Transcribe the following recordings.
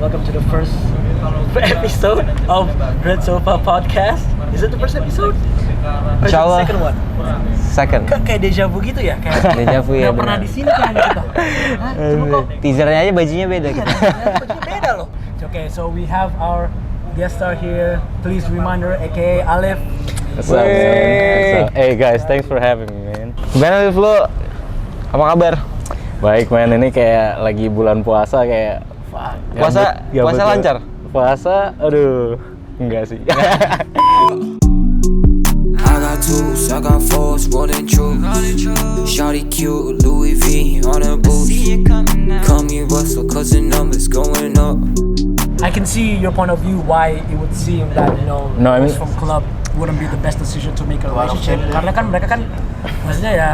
welcome to the first episode of Red Sofa Podcast. Is it the first episode? Or is it the Insyaallah. second one? Second. Kayak deja vu gitu ya? Kayak Deja vu ya, nggak pernah benar. di sini kan gitu. Hah? Cuma kok Teasernya aja bajunya beda iya, gitu. bajunya beda loh. Okay, so we have our guest star here. Please reminder, aka Alif. What's up, man? What's up? Hey guys, thanks for having me, man. Gimana Alif lu? Apa kabar? Baik, man. Ini kayak lagi bulan puasa kayak Puasa lancar? Puasa, aduh, enggak sih. I got twos, I got fours, rolling true. Shawty cute, Louis V on a booth. Call me Russell, cause the numbers going up. I can see your point of view why it would seem that No, I mean- girls from club wouldn't be the best decision to make a relationship. Karena kan mereka kan maksudnya ya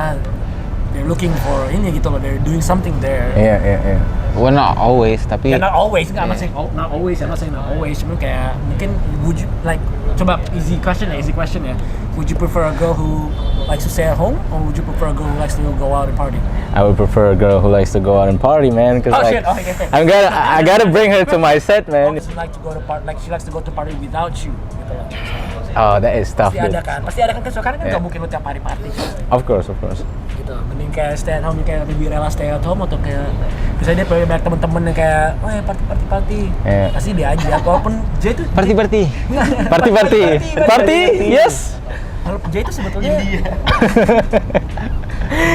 they're looking for ini gitu loh, they're doing something there. Iya. Well, not always, tapi Yeah, not always. I'm not saying not always. I'm not saying not always. Cuman kayak mungkin would you like coba easy question ya. Would you prefer a girl who likes to stay at home or would you prefer a girl who likes to go out and party? I would prefer a girl who likes to go out and party, man. Cause Oh, like, shit. Oh, okay. I gotta bring her to my set, man. She like to go to party, like she likes to go to party without you, gitu loh. Oh, that is tough, Pasti dude. ada kan kesukaan kan Yeah. nggak mungkin lo tiap hari party Of course. gitu. Mending kayak stay at home, kayak lebih rela stay at home atau kayak misalnya dia punya banyak temen-temen yang kayak, oh ya party, Yeah. pasti dia aja. Walaupun Jay itu party. Party, yes. Kalau Jay itu sebetulnya Jay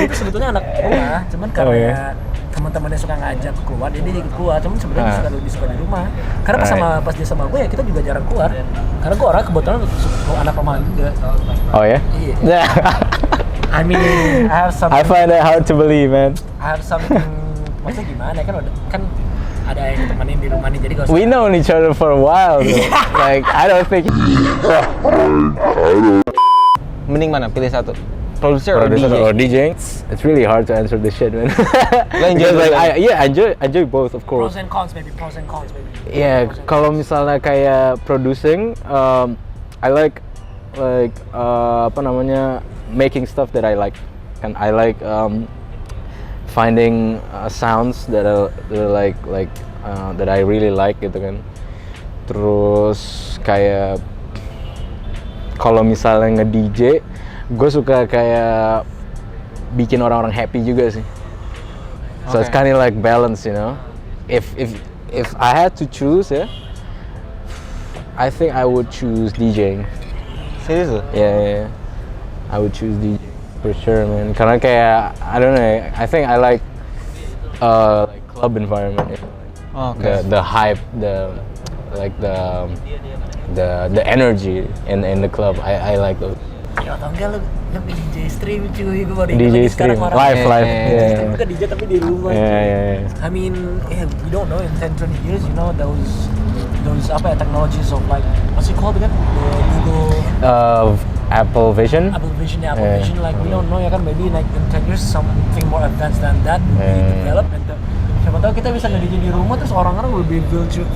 itu sebetulnya anak rumah, cuman karena Oh, iya? ya teman-temannya suka ngajak keluar, jadi dia ikut keluar. Cuman sebenarnya dia lebih suka di rumah. Karena pas dia sama gue ya kita juga jarang keluar. Karena gue orang kebetulan anak rumahan juga. Oh ya? Iya. I mean, I have something. I find that hard to believe, man. Maksudnya gimana kan ada yang temenin di rumah nih, jadi gak usah. We known each other for a while, though. Like I don't think Mending mana? Pilih satu. Producer producer or or DJ? DJ. It's really hard to answer this shit, man. Lo enjoy Because, like, both, I enjoy both, of course. Pros and cons maybe. Yeah, kalau misalnya kayak producing, I like apa namanya, making stuff that I like. And I like finding sounds that are that I really like gitu kan. Terus kayak kalau misalnya nge-DJ, gue suka kayak bikin orang-orang happy juga sih. So it's kind of like balance, you know. If I had to choose, yeah, I think I would choose DJing. Serius lo? Yeah. I would choose DJ for sure, man. Karena kayak I don't know, I think I like club environment. Oke. The hype, the energy in the club. I like those. Ya tau enggak lu DJ stream cuy, gue baru ingat DJ lagi sekarang stream, orang. live. Yeah. Bukan DJ tapi di rumah. Yeah. I mean, we don't know in 10-20 years, you know, those apa ya, technologies of like, what's it called again? The Google Apple Vision. Vision, Yeah. like we don't know ya kan, maybe like in 10 years something more advanced than that will be developed, and siapa tahu kita bisa nge-DJ di rumah terus orang-orang will be virtually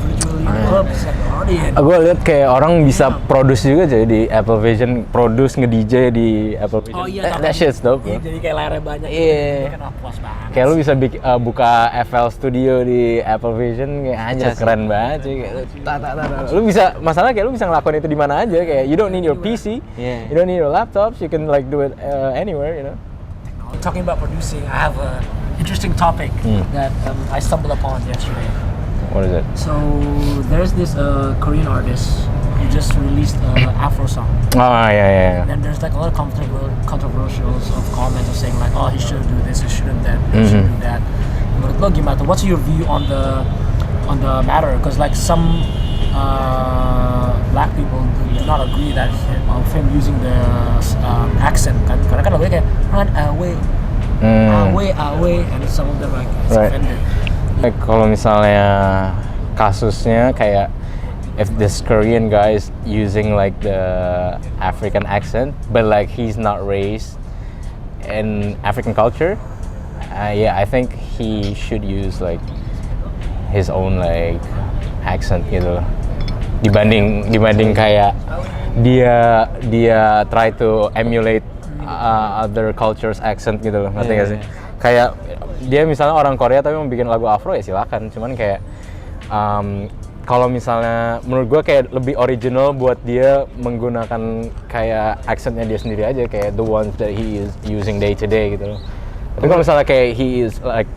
club, bisa party. Gue lihat kayak orang bisa produce juga jadi di Apple Vision, produce nge-DJ di Apple Vision. Oh iya, That shit's dope, bro. Jadi kayak layarnya banyak. Iya. Kan puas banget. Kayak lu bisa buka FL Studio di Apple Vision, kayak anjir keren banget sih. Kayak lu bisa, masalah kayak lu bisa ngelakuin itu di mana aja, kayak you don't need your PC, Yeah. you don't need your laptops, you can like do it anywhere, you know. Talking about producing, I have a interesting topic that I stumbled upon yesterday. What is it? So there's this Korean artist who just released an Afro song. Oh yeah. And then there's like a lot of controversials of comments of saying like, oh, he shouldn't do this, he shouldn't that, he shouldn't do that. Menurut lo gimana? What's your view on the matter? Because like some black people do not agree that of him using the accent kan, karena kan lagunya kayak run away, away, and some of them like is Right. offended. Kalau misalnya kasusnya kayak if this Korean guy is using like the African accent, but like he's not raised in African culture, yeah, I think he should use like his own like accent gitu. Dibanding kayak dia try to emulate other cultures accent gitu loh, ngerti gak sih? Kayak dia misalnya orang Korea tapi mau bikin lagu Afro ya silakan, cuman kayak kalau misalnya menurut gue kayak lebih original buat dia menggunakan kayak accentnya dia sendiri aja, kayak the ones that he is using day to day gitu loh. Tapi kalau misalnya kayak he is like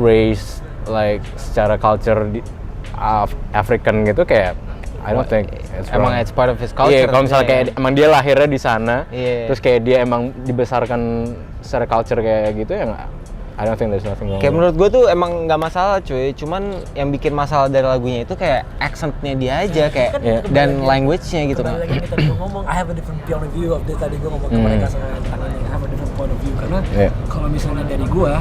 raised like secara culture African gitu, kayak I don't think it's Emang wrong. it's part of his culture. Iya, kalau misalnya kayak emang dia lahirnya di sana, Iya. terus kayak dia emang dibesarkan secara culture kayak gitu ya, I don't think there's nothing wrong. Kayak menurut gue tuh emang nggak masalah cuy, cuman yang bikin masalah dari lagunya itu kayak accentnya dia aja kayak Iya. dan language-nya gitu Kembali kan. lagi nih tadi gue ngomong, I have a different point of view of this. Tadi gue ngomong ke mereka sama tangan ini, I have a different point of view karena Iya. kalau misalnya dari gue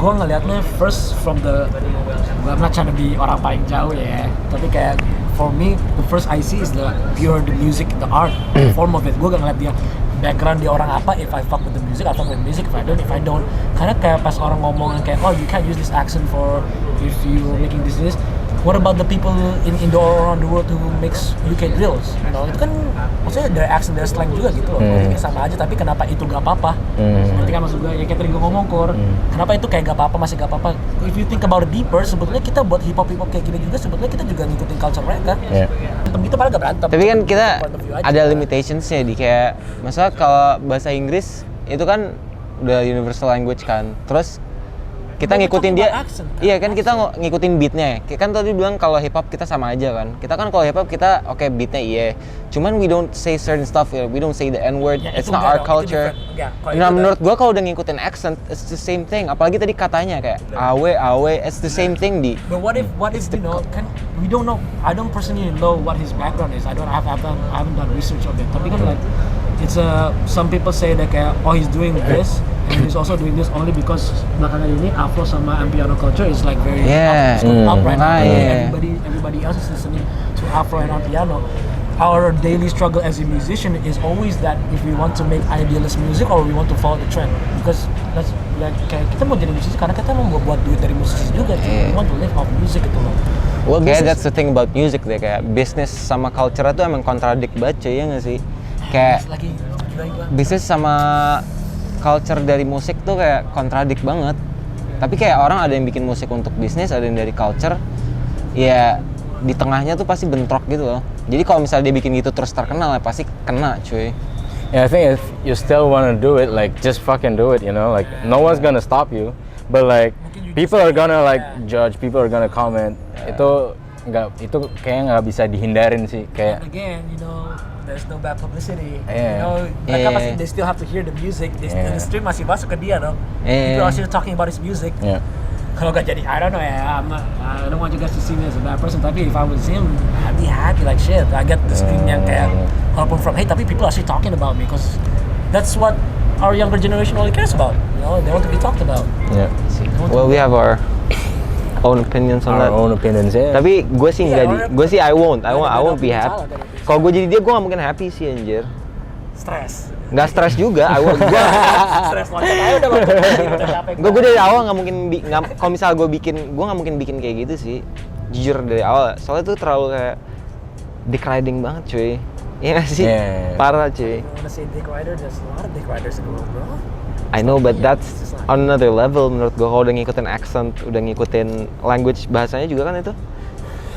ngelihatnya first from the, I'm not trying to be orang paling jauh ya, tapi kayak for me the first I see is the pure the music, the art, the form of it. Gue gak ngeliat dia background dia orang apa. If I fuck with the music, I fuck with the music. If I don't. Karena kayak pas orang ngomong kayak, oh you can't use this accent for if you making this. What about the people in Indo or around the world who makes UK drills? You know, itu kan maksudnya dari accent, dari slang juga gitu loh. Jadi sama aja, tapi kenapa itu gak apa-apa? Nanti kan maksud gue, ya kayak tadi gue ngomong Kur, kenapa itu kayak gak apa-apa, masih gak apa-apa? If you think about it deeper, sebetulnya kita buat hip hop kayak gini juga, sebetulnya kita juga ngikutin culture mereka. Berantem gitu padahal gak berantem. Tapi kan kita Point of view aja. ada limitations-nya di kayak masalah kalau bahasa Inggris itu kan udah universal language kan. Terus kita But ngikutin we're dia. talking about accent, kan? Iya kan kita ngikutin beatnya. Kayak kan tadi bilang kalau hip hop kita sama aja kan. Kita kan kalau hip hop kita oke, beatnya iya. Cuman we don't say certain stuff, we don't say the N word. Ya, It's itu not enggak our dong, itu culture. different. Enggak, kalau Nah itu menurut gua kalau udah ngikutin accent, it's the same thing. Apalagi tadi katanya kayak awe, it's the same thing di. But what if you know, kan we don't know. I don't personally know what his background is. I haven't done research of it. Tapi kan like it's some people say that kayak, oh he's doing this and he's also doing this only because belakangan ini Afro sama Ampiano culture is like very Yeah. up right now. Yeah. Everybody else is listening to Afro and Ampiano. Our daily struggle as a musician is always that if we want to make idealist music or we want to follow the trend, because that's like kayak kita mau jadi musisi karena kita mau buat duit dari musisi juga. We want to live off music gitu loh. Well, kayak that's the thing about music deh, kayak business sama culture itu emang kontradik banget cuy, ya nggak sih? Kayak Lagi gila. bisnis sama culture dari musik tuh kayak kontradik banget. Tapi kayak orang ada yang bikin musik untuk bisnis, ada yang dari culture. Ya di tengahnya tuh pasti bentrok gitu loh. Jadi kalau misalnya dia bikin gitu terus terkenal ya pasti kena cuy. Yeah, I think if you still want to do it, like just fucking do it, you know. Like no one's gonna stop you, but like people are gonna like judge, people are gonna comment. Itu kayaknya nggak bisa dihindarin sih, kayak. And again, you know, there's no bad publicity. Yeah. You know, mereka Yeah. pasti they still have to hear the music. The Yeah. stream masih masuk ke dia dong. Yeah. People are still talking about his music. Yeah. Kalau gak jadi, I don't know ya. I don't want you guys to see me as a bad person. Tapi if I was him, I'd be happy like shit. I get the screen yang kayak walaupun from hate, tapi people are still talking about me because that's what our younger generation only cares about. You know, they want to be talked about. Yeah. Well, we have our own opinions on Our that. own opinions, yeah. Tapi gue sih Iya, nggak gue sih I won't be Salah, happy. beda opini. Kalau gue jadi dia gue nggak mungkin happy sih anjir. Stress. Nggak stres juga. Stress loncat aja udah loncat. Udah capek. Gue dari awal nggak mungkin kalau misal gue nggak mungkin bikin kayak gitu sih. Jujur dari awal. Soalnya tuh terlalu kayak dick riding banget cuy. Iya nggak sih? Yeah. Parah cuy. You wanna say dick rider? There's a lot of dick riders in the world, bro. I know, but that's on another level menurut gue. Kalau udah ngikutin accent, udah ngikutin language bahasanya juga kan itu.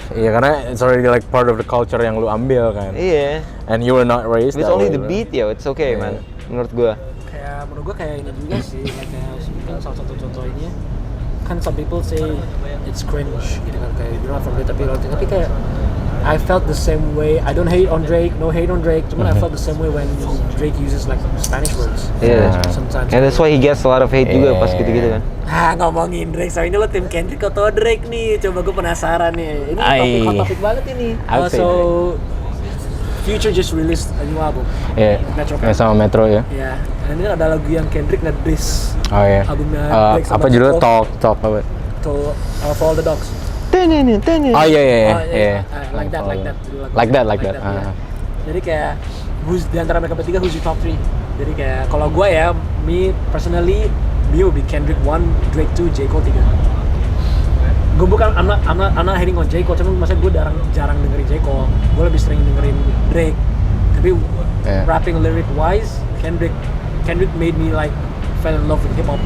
Iya, karena it's already like part of the culture yang lu ambil kan. Iya. And you were not raised If it's that only way, the bro. beat ya, it's okay Yeah. man. Menurut gue. Kayak menurut gue kayak ini juga sih, kayak kan salah satu contohnya kan some people say it's cringe gitu kan, kayak you're not from it tapi kayak I felt the same way. I don't hate on Drake, no hate on Drake, cuman I felt the same way when Drake uses like Spanish words. Iya. Sometimes. And that's why he gets a lot of hate juga pas gitu-gitu kan. Ngomongin Drake, so ini lo tim Kendrick atau Drake nih? Coba gue penasaran nih. Ini hot topic banget ini. I would say So Future just released a new album. Iya. Metro Yeah, sama Metro ya. Ya, dan ini ada lagu yang Kendrick nge-diss Oh iya. albumnya Drake sama Apa judulnya? J. Cole. Talk apa? to For All the Dogs. Oh iya iya Oh, iya. like that. judul lagu. Like that. ya. Jadi kayak di antara mereka bertiga who's your top 3? Jadi kayak kalau gue ya, me personally, me would be Kendrick 1, Drake 2, J. Cole 3. Gue bukan, I'm not hating on J. Cole, cuma maksudnya gue jarang dengerin J. Cole. Gue lebih sering dengerin Drake. Tapi rapping lyric wise, Kendrick made me like fell in love with hip hop.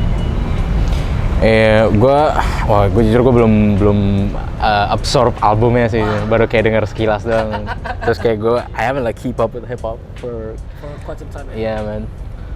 gue jujur belum absorb albumnya sih, baru kayak denger sekilas doang. Terus kayak I haven't like keep up with hip hop for quite some time. yeah man.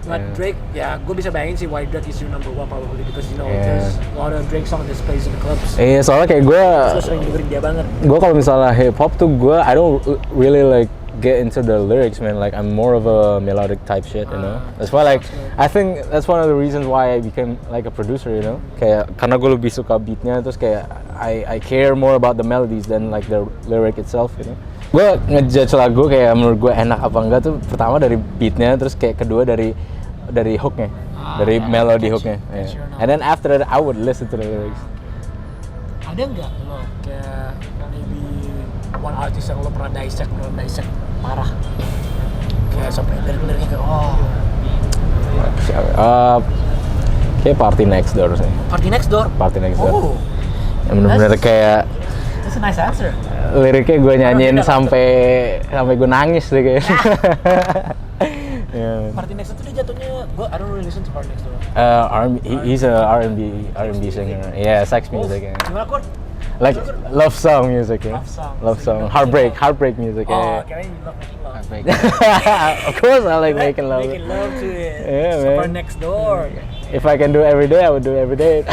But Drake, gue bisa bayangin sih why Drake is your number one probably because Yeah. there's a lot of Drake song that plays in the clubs. Soalnya kayak gue So sering dengerin dia banget. kalau misalnya hip hop tuh I don't really like get into the lyrics, man. Like I'm more of a melodic type shit, you know. That's why like I think that's one of the reasons why I became like a producer, you know. Kayak karena gue lebih suka beatnya, terus kayak I care more about the melodies than like the lyric itself, you know. Gue ngejudge lagu kayak menurut gue enak apa enggak tuh pertama dari beatnya, terus kayak kedua dari hooknya, dari melody hooknya. Yeah. And then after that I would listen to the lyrics. Ada nggak lo kayak maybe one artist yang lo pernah dissect parah? Kayak sampai lirik-liriknya kayak Kayak Party Next Door sih. Party Next Door. Party Next Door. Oh, Yang bener-bener kayak that's a nice answer. liriknya gue nyanyiin sampai gue nangis deh kayaknya. Yeah. Party Next Door tuh dia jatuhnya, I don't really listen to Party Next Door. He's a R&B singer. Yeah, sex music. Yeah. Gimana Kur? Like love song music. Yeah. Love song. Heartbreak music. Oh, Yeah. kirain you love making love. Of course I like making love. Making love to it. Yeah, So man. Party Next Door. If I can do it every day, I would do it every day.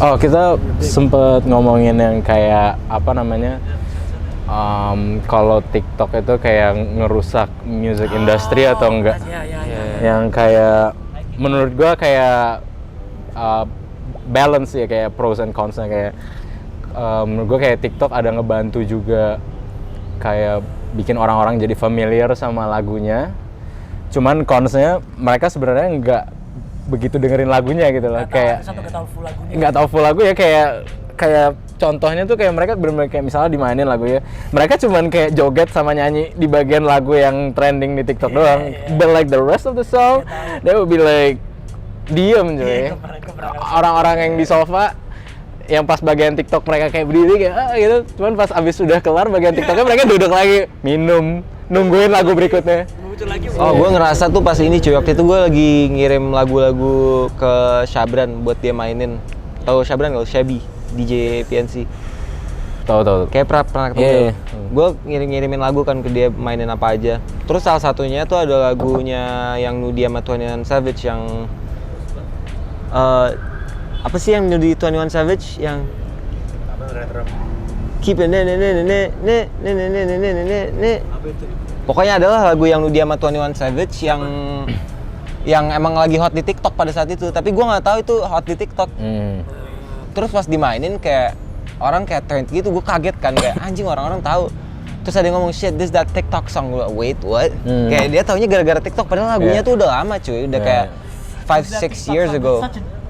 Oh, kita sempet ngomongin yang kayak apa namanya? Kalau TikTok itu kayak ngerusak music industry atau enggak? Ya. Yang kayak menurut gua kayak balance ya, kayak pros and cons-nya. Kayak menurut gua kayak TikTok ada ngebantu juga kayak bikin orang-orang jadi familiar sama lagunya. Cuman cons-nya mereka sebenarnya nggak begitu dengerin lagunya gitu loh. Kayak nggak tahu full lagunya. Nggak tahu full lagu ya, kayak contohnya tuh kayak mereka bener-bener kayak misalnya dimainin lagunya, mereka cuman kayak joget sama nyanyi di bagian lagu yang trending di TikTok doang. But like the rest of the song, they would be like diem cuy. Orang-orang yang di sofa, yang pas bagian TikTok mereka kayak berdiri kayak gitu, cuman pas abis sudah kelar bagian TikToknya mereka duduk lagi minum, nungguin lagu berikutnya. Oh, gue ngerasa tuh pas ini cuy, waktu itu gue lagi ngirim lagu-lagu ke Syabran buat dia mainin. Tahu Syabran nggak? Shabby, DJ PNC. Tahu. Kayak pernah ketemu. Iya. Gue ngirimin lagu kan ke dia, mainin apa aja. Terus salah satunya tuh ada lagunya yang Nudi sama 21 Savage yang apa sih yang Nudi 21 Savage yang Keep it pokoknya adalah lagu yang Nudi sama 21 Savage yang emang lagi hot di TikTok pada saat itu, tapi gue nggak tahu itu hot di TikTok. Terus pas dimainin kayak orang kayak trend gitu, gue kaget kan, kayak anjing orang-orang tahu. Terus ada yang ngomong shit, this that TikTok song. Gue wait what? Kayak dia taunya gara-gara TikTok, padahal lagunya tuh udah lama cuy, udah kayak 5-6 years ago.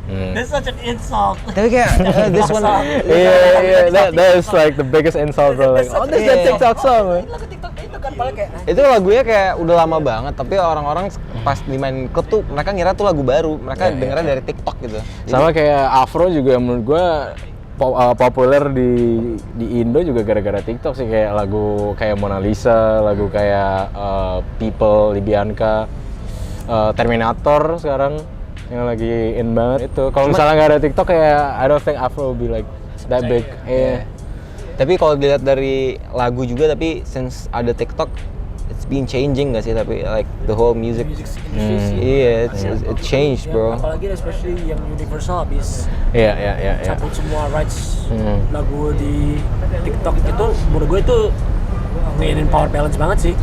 That's such an insult. Tapi kayak this one. Yeah, that is like the biggest insult bro. Like, oh, this is that TikTok song. Lagu TikTok itu kan paling kayak Itu lagunya kayak udah lama banget, tapi orang-orang pas dimainin klub tuh mereka ngira tuh lagu baru, mereka dengernya dari TikTok gitu. Sama kayak Afro juga menurut gua populer di Indo juga gara-gara TikTok sih, kayak lagu kayak Mona Lisa, lagu kayak People, Libianka, Terminator sekarang yang lagi in banget itu. Kalau misalnya nggak ada TikTok kayak I don't think Afro will be like that big. Yeah. Tapi kalau dilihat dari lagu juga, tapi since ada TikTok, it's been changing nggak sih? Tapi like the whole music industry. it changed bro. Apalagi especially yang Universal habis Iya. cabut semua rights lagu di TikTok itu, menurut gue itu mainin power balance banget sih.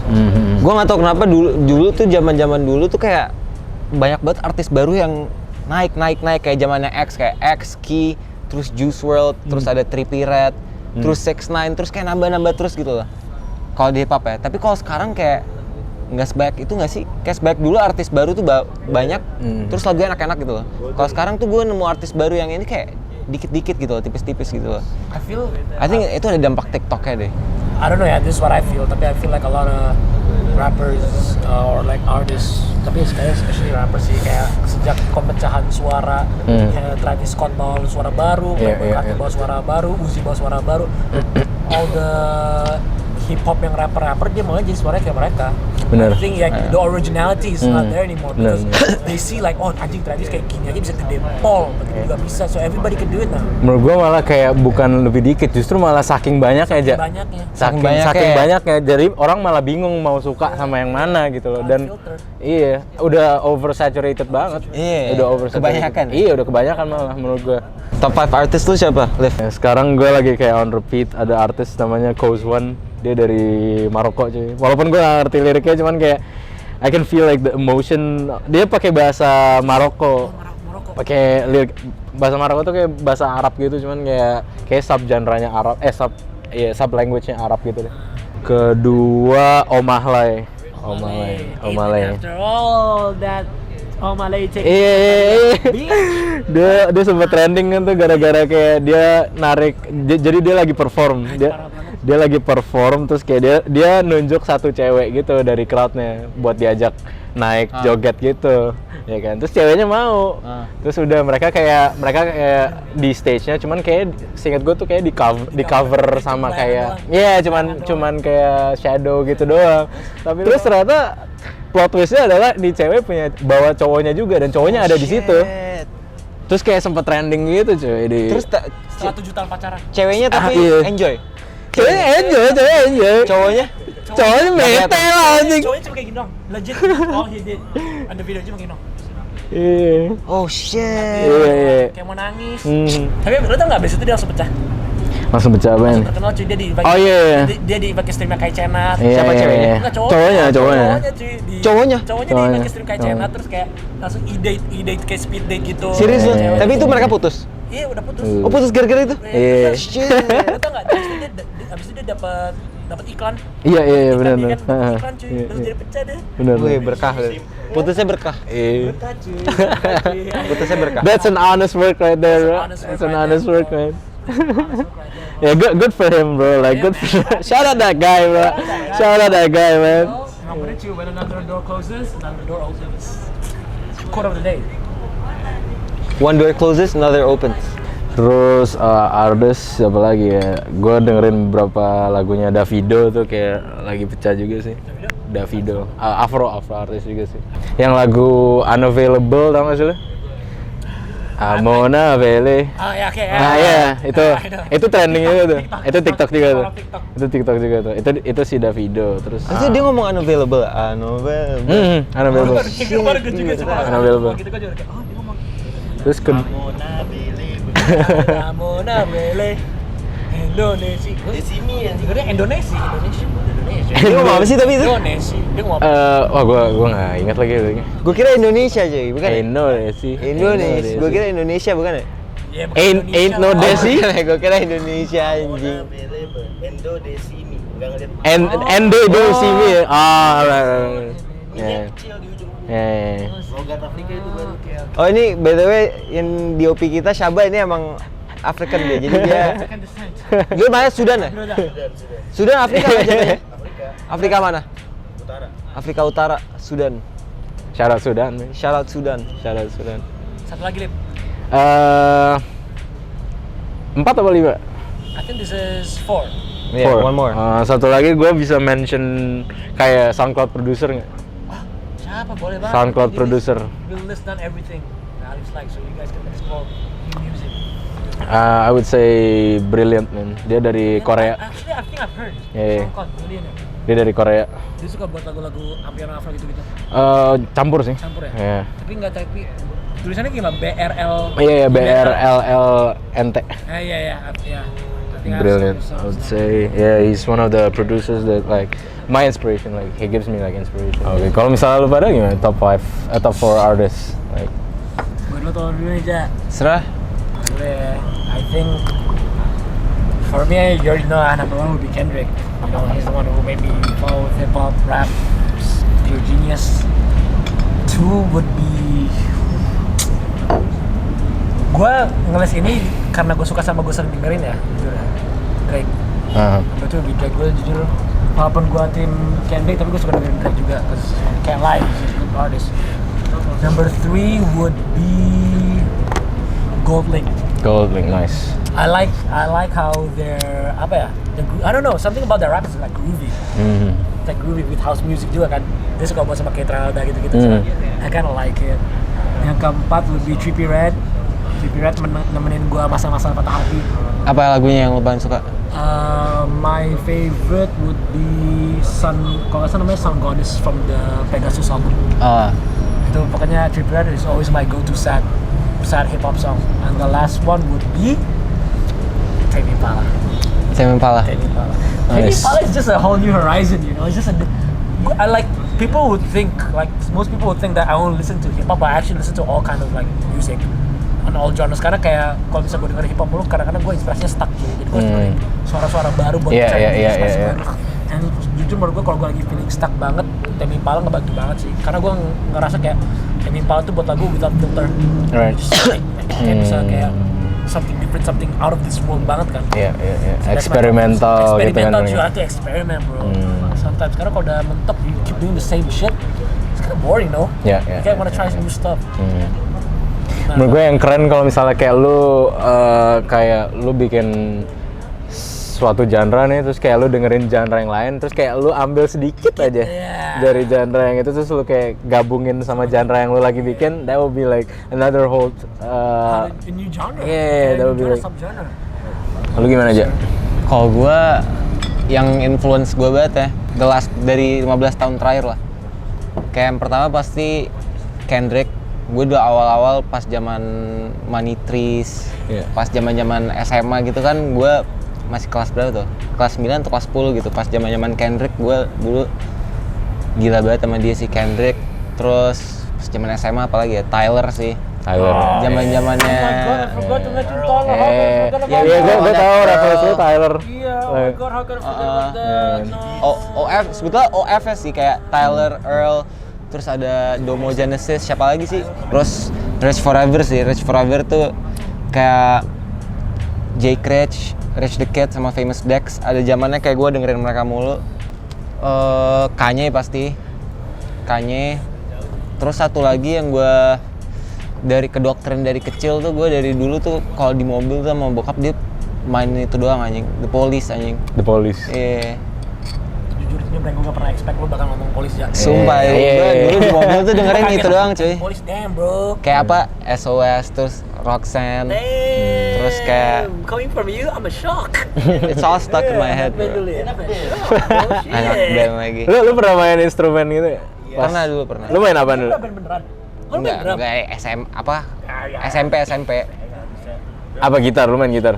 Gue nggak tahu kenapa dulu tuh zaman dulu tuh kayak banyak banget artis baru yang naik kayak zamannya kayak X, Key, terus Juice WRLD, terus ada Trippie Redd, terus 6ix9ine, terus kayak nambah terus gitu lah. Kalau di hip hop ya, tapi kalau sekarang kayak nggak sebanyak itu nggak sih? Kayak sebanyak dulu artis baru tuh banyak, terus lagunya enak-enak gitu loh. Kalau sekarang tuh gue nemu artis baru yang ini kayak dikit-dikit gitu loh, tipis-tipis gitu loh. I think itu ada dampak TikToknya deh. I don't know ya, this is what I feel, tapi I feel like a lot of rappers or like artists, tapi sekarang especially rappers sih, kayak sejak pemecahan suara, kayak Travis Scott bawa suara baru, Playboy Carti bawa suara baru, Uzi bawa suara baru, all the hip hop yang rapper dia mau jadi suaranya kayak mereka. Bener. I think the originality is not there anymore Bener, because they see like anjing Travis kayak gini aja bisa gede pol, begini juga bisa, so everybody can do it now. Menurut gue malah kayak bukan lebih dikit, justru malah saking banyak aja. Banyaknya. Saking banyaknya. banyaknya, jadi orang malah bingung mau suka sama yang mana gitu loh. Dan Unfiltered. iya, udah oversaturated banget. Iya, Udah oversaturated. kebanyakan. Iya, udah kebanyakan malah menurut gue. Top 5 artis lu siapa, Liv? Ya, sekarang gue lagi kayak on repeat, ada artis namanya Cause One, dia dari Maroko cuy. Walaupun gue gak ngerti liriknya, cuman kayak I can feel like the emotion. Dia pakai bahasa Maroko, pakai lirik bahasa Maroko tuh kayak bahasa Arab gitu, cuman kayak sub genre-nya Arab, sub language-nya Arab gitu deh. Kedua Omahlay. After all that Omahlay take. Iya. Dia sempat trending kan tuh gara-gara kayak dia narik, jadi dia lagi perform. Dia lagi perform terus kayak dia nunjuk satu cewek gitu dari crowdnya buat diajak naik joget gitu. Ya kan, terus ceweknya mau. Terus udah mereka kayak di stage-nya, cuman kayak seingat gue tuh kayak di cover sama kayak cuman kayak shadow gitu doang. Tapi terus ternyata plot twist-nya adalah di cewek punya bawa cowoknya juga dan cowoknya ada di situ. Terus kayak sempet trending gitu cuy di. Terus Setelah 7 tahun pacaran. ceweknya tapi iya. enjoy. Ceweknya enjoy. Cowoknya Cowoknya bete lah anjing. Cowoknya cuma kayak gini dong. Legit. All he did. Ada video cuma gini dong. Iya. oh shit. Iya. Kayak mau nangis. Hmm. Tapi lo tau nggak abis itu dia langsung pecah. Langsung pecah ban. Terkenal cuy dia di Oh iya. dia di pakai streamnya kayak Cenat. Iya, Siapa iya, ceweknya? iya. Enggak, Cowoknya. cuy. Cowoknya? Cowoknya di pakai stream kayak Cenat terus kayak langsung e-date kayak speed date gitu. Serius lu? Cewek. Tapi itu mereka putus? Iya udah putus. Oh putus gara-gara itu? Iya. Shit. Lo tau nggak? Abis itu dia dapat iklan. Iya benar. Iklan, kan? Iklan cuy. Terus dia pecah deh. Benar. Wih berkah lu. Putusnya berkah. Iya. Pecah cuy. Putusnya berkah. That's an honest work right there, bro. That's an honest work, man. Yeah, good for him, bro. Like, good for shout out that guy, bro. Shout out that guy, man. I'm gonna you when another door closes, another door opens. Quote of the day. One door closes, another opens. Terus artis siapa lagi ya? Gue dengerin beberapa lagunya Davido tuh kayak lagi pecah juga sih. Davido, Afro artis juga sih. Yang lagu Unavailable tau gak sih lo? Amona Vele. Ah ya oke. Iya, itu trending juga tuh. Itu TikTok juga tuh. TikTok. Itu TikTok juga tuh. Itu si Davido. Terus Terus dia ngomong unavailable. Unavailable. Baru gue juga suka. Unavailable. Gitu kan juga kayak dia ngomong. Terus Amona Bele. Indonesia. Indonesia. Dia ngomong apa sih tapi itu? Indonesia. Dia ngomong. wah gua nggak ingat lagi lagi. Gue kira Indonesia cuy, bukan ya? Indonesia. Indonesia. Gue kira Indonesia bukan ya? Ya, bukan Ain't no Indonesia. Desi. Gue kira Indonesia anjing. Endo do see me. Right. Yeah. Oh ini by the way yang di OP kita Syaba ini emang African dia, jadi dia dia mana Sudan ya? Sudan Afrika kan jatuhnya? Afrika mana? Afrika Utara, Sudan. Shout out Sudan. Man. Shout out Sudan. Shout out Sudan. Satu lagi, Lip. 4 atau 5? I think this is 4. Yeah, one more. Satu lagi gue bisa mention kayak SoundCloud producer nggak? Siapa boleh banget. SoundCloud Ini producer. We'll list down everything. Alex like so you guys can explore new music. I would say Brilliant man. Dia dari Korea. Actually, I think I've heard. Yeah. SoundCloud, Brilliant ya. Dia dari Korea. Dia suka buat lagu-lagu piano Afro gitu-gitu. Campur sih. Campur ya? Iya. Tapi tulisannya gimana? BRL. Iya, BRLLNT. Iya. Brilliant. I would say, yeah, he's one of the producers that like my inspiration. Like he gives me like inspiration. Oke, kalau misalnya lu pada gimana? Top 4 artists. Like. Buat lo tau dulu aja. Serah. Boleh. I think for me, you already know number 1 would be Kendrick. You know, he's the one who made me follow hip hop, rap, pure genius. 2 would be. Gue ngeles ini karena gue suka sama gue sering dengerin ya, jujur ya. Drake. Number 2 would be Drake. Gue jujur, walaupun gue tim Kendrick, tapi gue suka dengerin Drake juga, cause can't lie, he's a good artist. Number 3 would be Gold Link. Goldlink, nice. I like how they're apa ya? I don't know, something about their rap is like groovy. Like groovy with house music juga kan. Dia suka buat sama kayak Tralda gitu-gitu. So I kinda like it. Yang keempat would be Trippie Redd. Trippie Redd nemenin gua masa-masa patah hati. Apa lagunya yang lo paling suka? My favorite would be kalau nggak salah namanya Sun Goddess from the Pegasus album. Itu pokoknya Trippie Redd is always my go-to sad hip hop song. And the last one would be Tame Impala. Tame Impala. Tame Impala. Tame Nice. Impala is just a whole new horizon, you know. It's just I like people would think like most people would think that I only listen to hip hop, but I actually listen to all kind of like music on all genres. Karena kayak kalau misalnya gue denger hip hop mulu, kadang-kadang gue inspirasinya stuck gitu. Jadi gue harus dengerin suara-suara baru buat Iya, cari iya, iya, inspirasi iya. baru. Dan jujur menurut gue kalau gue lagi feeling stuck banget, Tame Impala ngebantu banget sih. Karena gue ngerasa kayak Tame Impala tuh buat lagu without filter. Right. Kayak bisa kayak something different, something out of this world banget kan. Iya. So that's my Eksperimental gitu kan. Eksperimental, you have to experiment bro. Sometimes, karena kalau udah mentok, you keep doing the same shit, it's kind of boring, no? Iya. You can't wanna try some new stuff. Nah, Menurut gue yang keren kalau misalnya kayak lu bikin suatu genre nih, terus kayak lu dengerin genre yang lain, terus kayak lu ambil sedikit aja dari genre yang itu, terus lu kayak gabungin sama genre yang lu lagi bikin, that would be like another whole a new genre. yeah, that would be genre, like- subgenre. lu gimana aja? Kalau gue yang influence gue banget ya, dari 15 tahun terakhir lah. Kayak yang pertama pasti Kendrick. Gue udah awal-awal pas zaman Money Trees, pas zaman-zaman SMA gitu kan, gue masih kelas berapa tuh? Kelas 9 atau kelas 10 gitu. Pas zaman-zaman Kendrick, gue dulu gila banget sama dia si Kendrick. Terus pas zaman SMA apalagi ya, Tyler sih. Tyler. Zaman-zamannya. Oh my god, I forgot to mention Tyler. How could I forget about Iya, gue tahu referensi lu Tyler. Iya, oh my god, how could I forget about that? No. OF, sebetulnya OF ya sih, kayak Tyler, Earl, terus ada Domo Genesis, siapa lagi sih? Terus Rage Forever sih, Rage Forever tuh kayak Jay Critch, Rage the Kid sama Famous Dex. Ada zamannya kayak gue dengerin mereka mulu. Kanye pasti, Kanye. Terus satu lagi yang gue dari kedoktrin dari kecil tuh, gue dari dulu tuh kalau di mobil tuh sama bokap dia main itu doang anjing, The Police anjing. The Police. Iya. Jujur ini brand gue gak pernah expect lo bakal ngomong Police ya. Sumpah, gue dulu di mobil tuh dengerin itu doang cuy. Police, damn bro. Kayak apa? SOS, terus Roxanne, terus kayak Coming from you, I'm a shock. it's all stuck in my head bro. Anak band lagi. Lu pernah main instrumen gitu ya? Pernah dulu, pernah. Lu main apa dulu? Beneran. Lu main drum? Enggak, SMP. Apa gitar? Lu main gitar?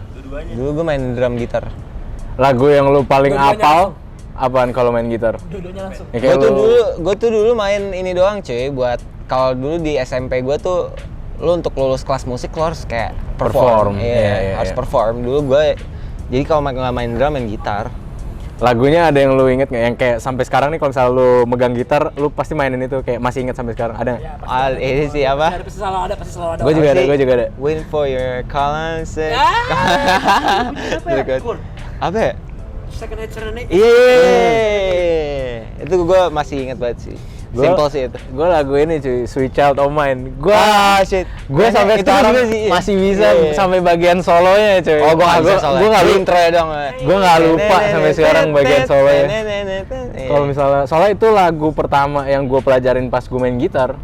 Dulu gue main drum gitar. Lagu yang lu paling Dua-duanya apal langsung. apaan kalau main gitar? Dua-duanya langsung. Ya, kayak Gue tuh dulu main ini doang cuy, buat kalau dulu di SMP gue tuh lu untuk lulus kelas musik lu harus kayak Perform. Iya, Iya, harus iya. perform. Dulu gue jadi kalau nggak main drum, main gitar. Lagunya ada yang lu inget nggak? Yang kayak sampai sekarang nih kalau misalnya lu megang gitar, lu pasti mainin itu kayak masih inget sampai sekarang, ada nggak? Ini sih apa? Pasti selalu ada. Gue juga ada, gue juga ada. Wait for your call and say. Kur? Apa ya? Second Head Serenade. Iya. Itu gue masih inget banget sih. Simple sih itu. Gue lagu ini cuy, Sweet Child O' Mine. Shit. Gue sampai Itu sekarang juga sih, iya. masih bisa Iya, iya. sampai bagian solonya cuy. Oh, gue nggak bisa soalnya. Gue nggak Di lupa. intro ya dong. Gue nggak lupa sampai sekarang bagian solonya. Kalau misalnya, soalnya itu lagu pertama yang gue pelajarin pas gue main gitar.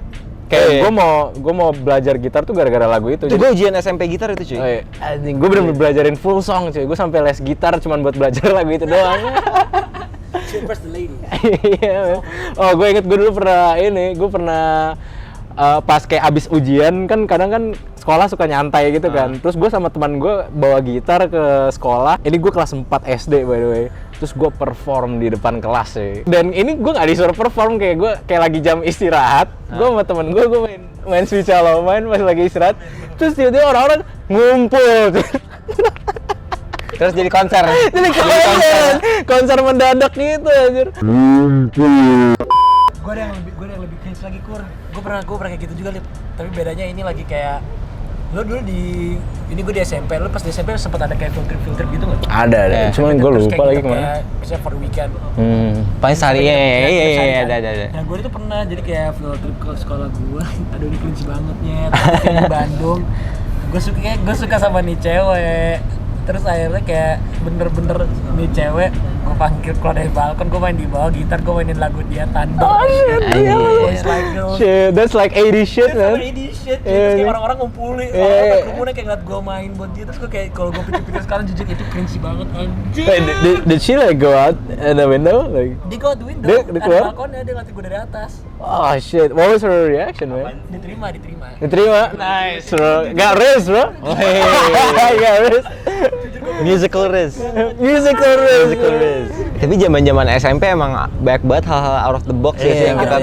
Kayak Iya. gue mau belajar gitar tuh gara-gara lagu itu. Itu gue ujian SMP gitar itu cuy. Gue bener-bener belajarin full song cuy. Gue sampai les gitar cuman buat belajar lagu itu doang. Impress the lady. Iya. Oh, gue inget gue dulu pernah pas kayak abis ujian kan kadang kan sekolah suka nyantai gitu kan. Terus gue sama teman gue bawa gitar ke sekolah. Ini gue kelas 4 SD by the way. Terus gue perform di depan kelas sih. Dan ini gue nggak disuruh perform, kayak lagi jam istirahat. Gue sama temen gue main Sweet Child O' Mine pas lagi istirahat. Terus tiba-tiba orang-orang ngumpul. Terus jadi konser. Jadi konser mendadak gitu anjir. Gue ada yang lebih cringe lagi Kur. Gue pernah kayak gitu juga Lip. Tapi bedanya ini lagi kayak lo dulu di gue di SMP, lo pas di SMP sempat ada kayak filter gitu nggak? Ada. Cuman gue Terus lupa kayak lagi gitu, kemana. kayak misalnya for the weekend. Paling sehari iya, ada. Nah gue itu pernah jadi kayak field trip ke sekolah gue. Aduh ini cringe bangetnya. Tapi di Bandung. gue suka sama nih cewek. Terus akhirnya kayak bener-bener nih cewek gue panggil keluar dari balkon, gue main di bawah gitar, gue mainin lagu dia Thunder. Oh shit, It's like shit, that's like 80 shit, sama man. ini shit, Iya, terus kayak iya. orang-orang ngumpulin, Iya, orang-orang iya. kerumunan kayak ngeliat gue main buat dia, terus gue kayak kalau gue pikir-pikir sekarang jujur itu cringy banget anjir. Wait, did she like go out in the window? Like, Dia go out the window, Dia ada keluar? balkonnya, dia ngeliatin gue dari atas. oh shit, what was her reaction, man? Diterima. Diterima? Nice, bro. Got riz, bro. Got riz. Musical riz. Musical riz. Musical riz. Tapi zaman-zaman SMP emang banyak banget hal-hal out of the box ya sih yang kita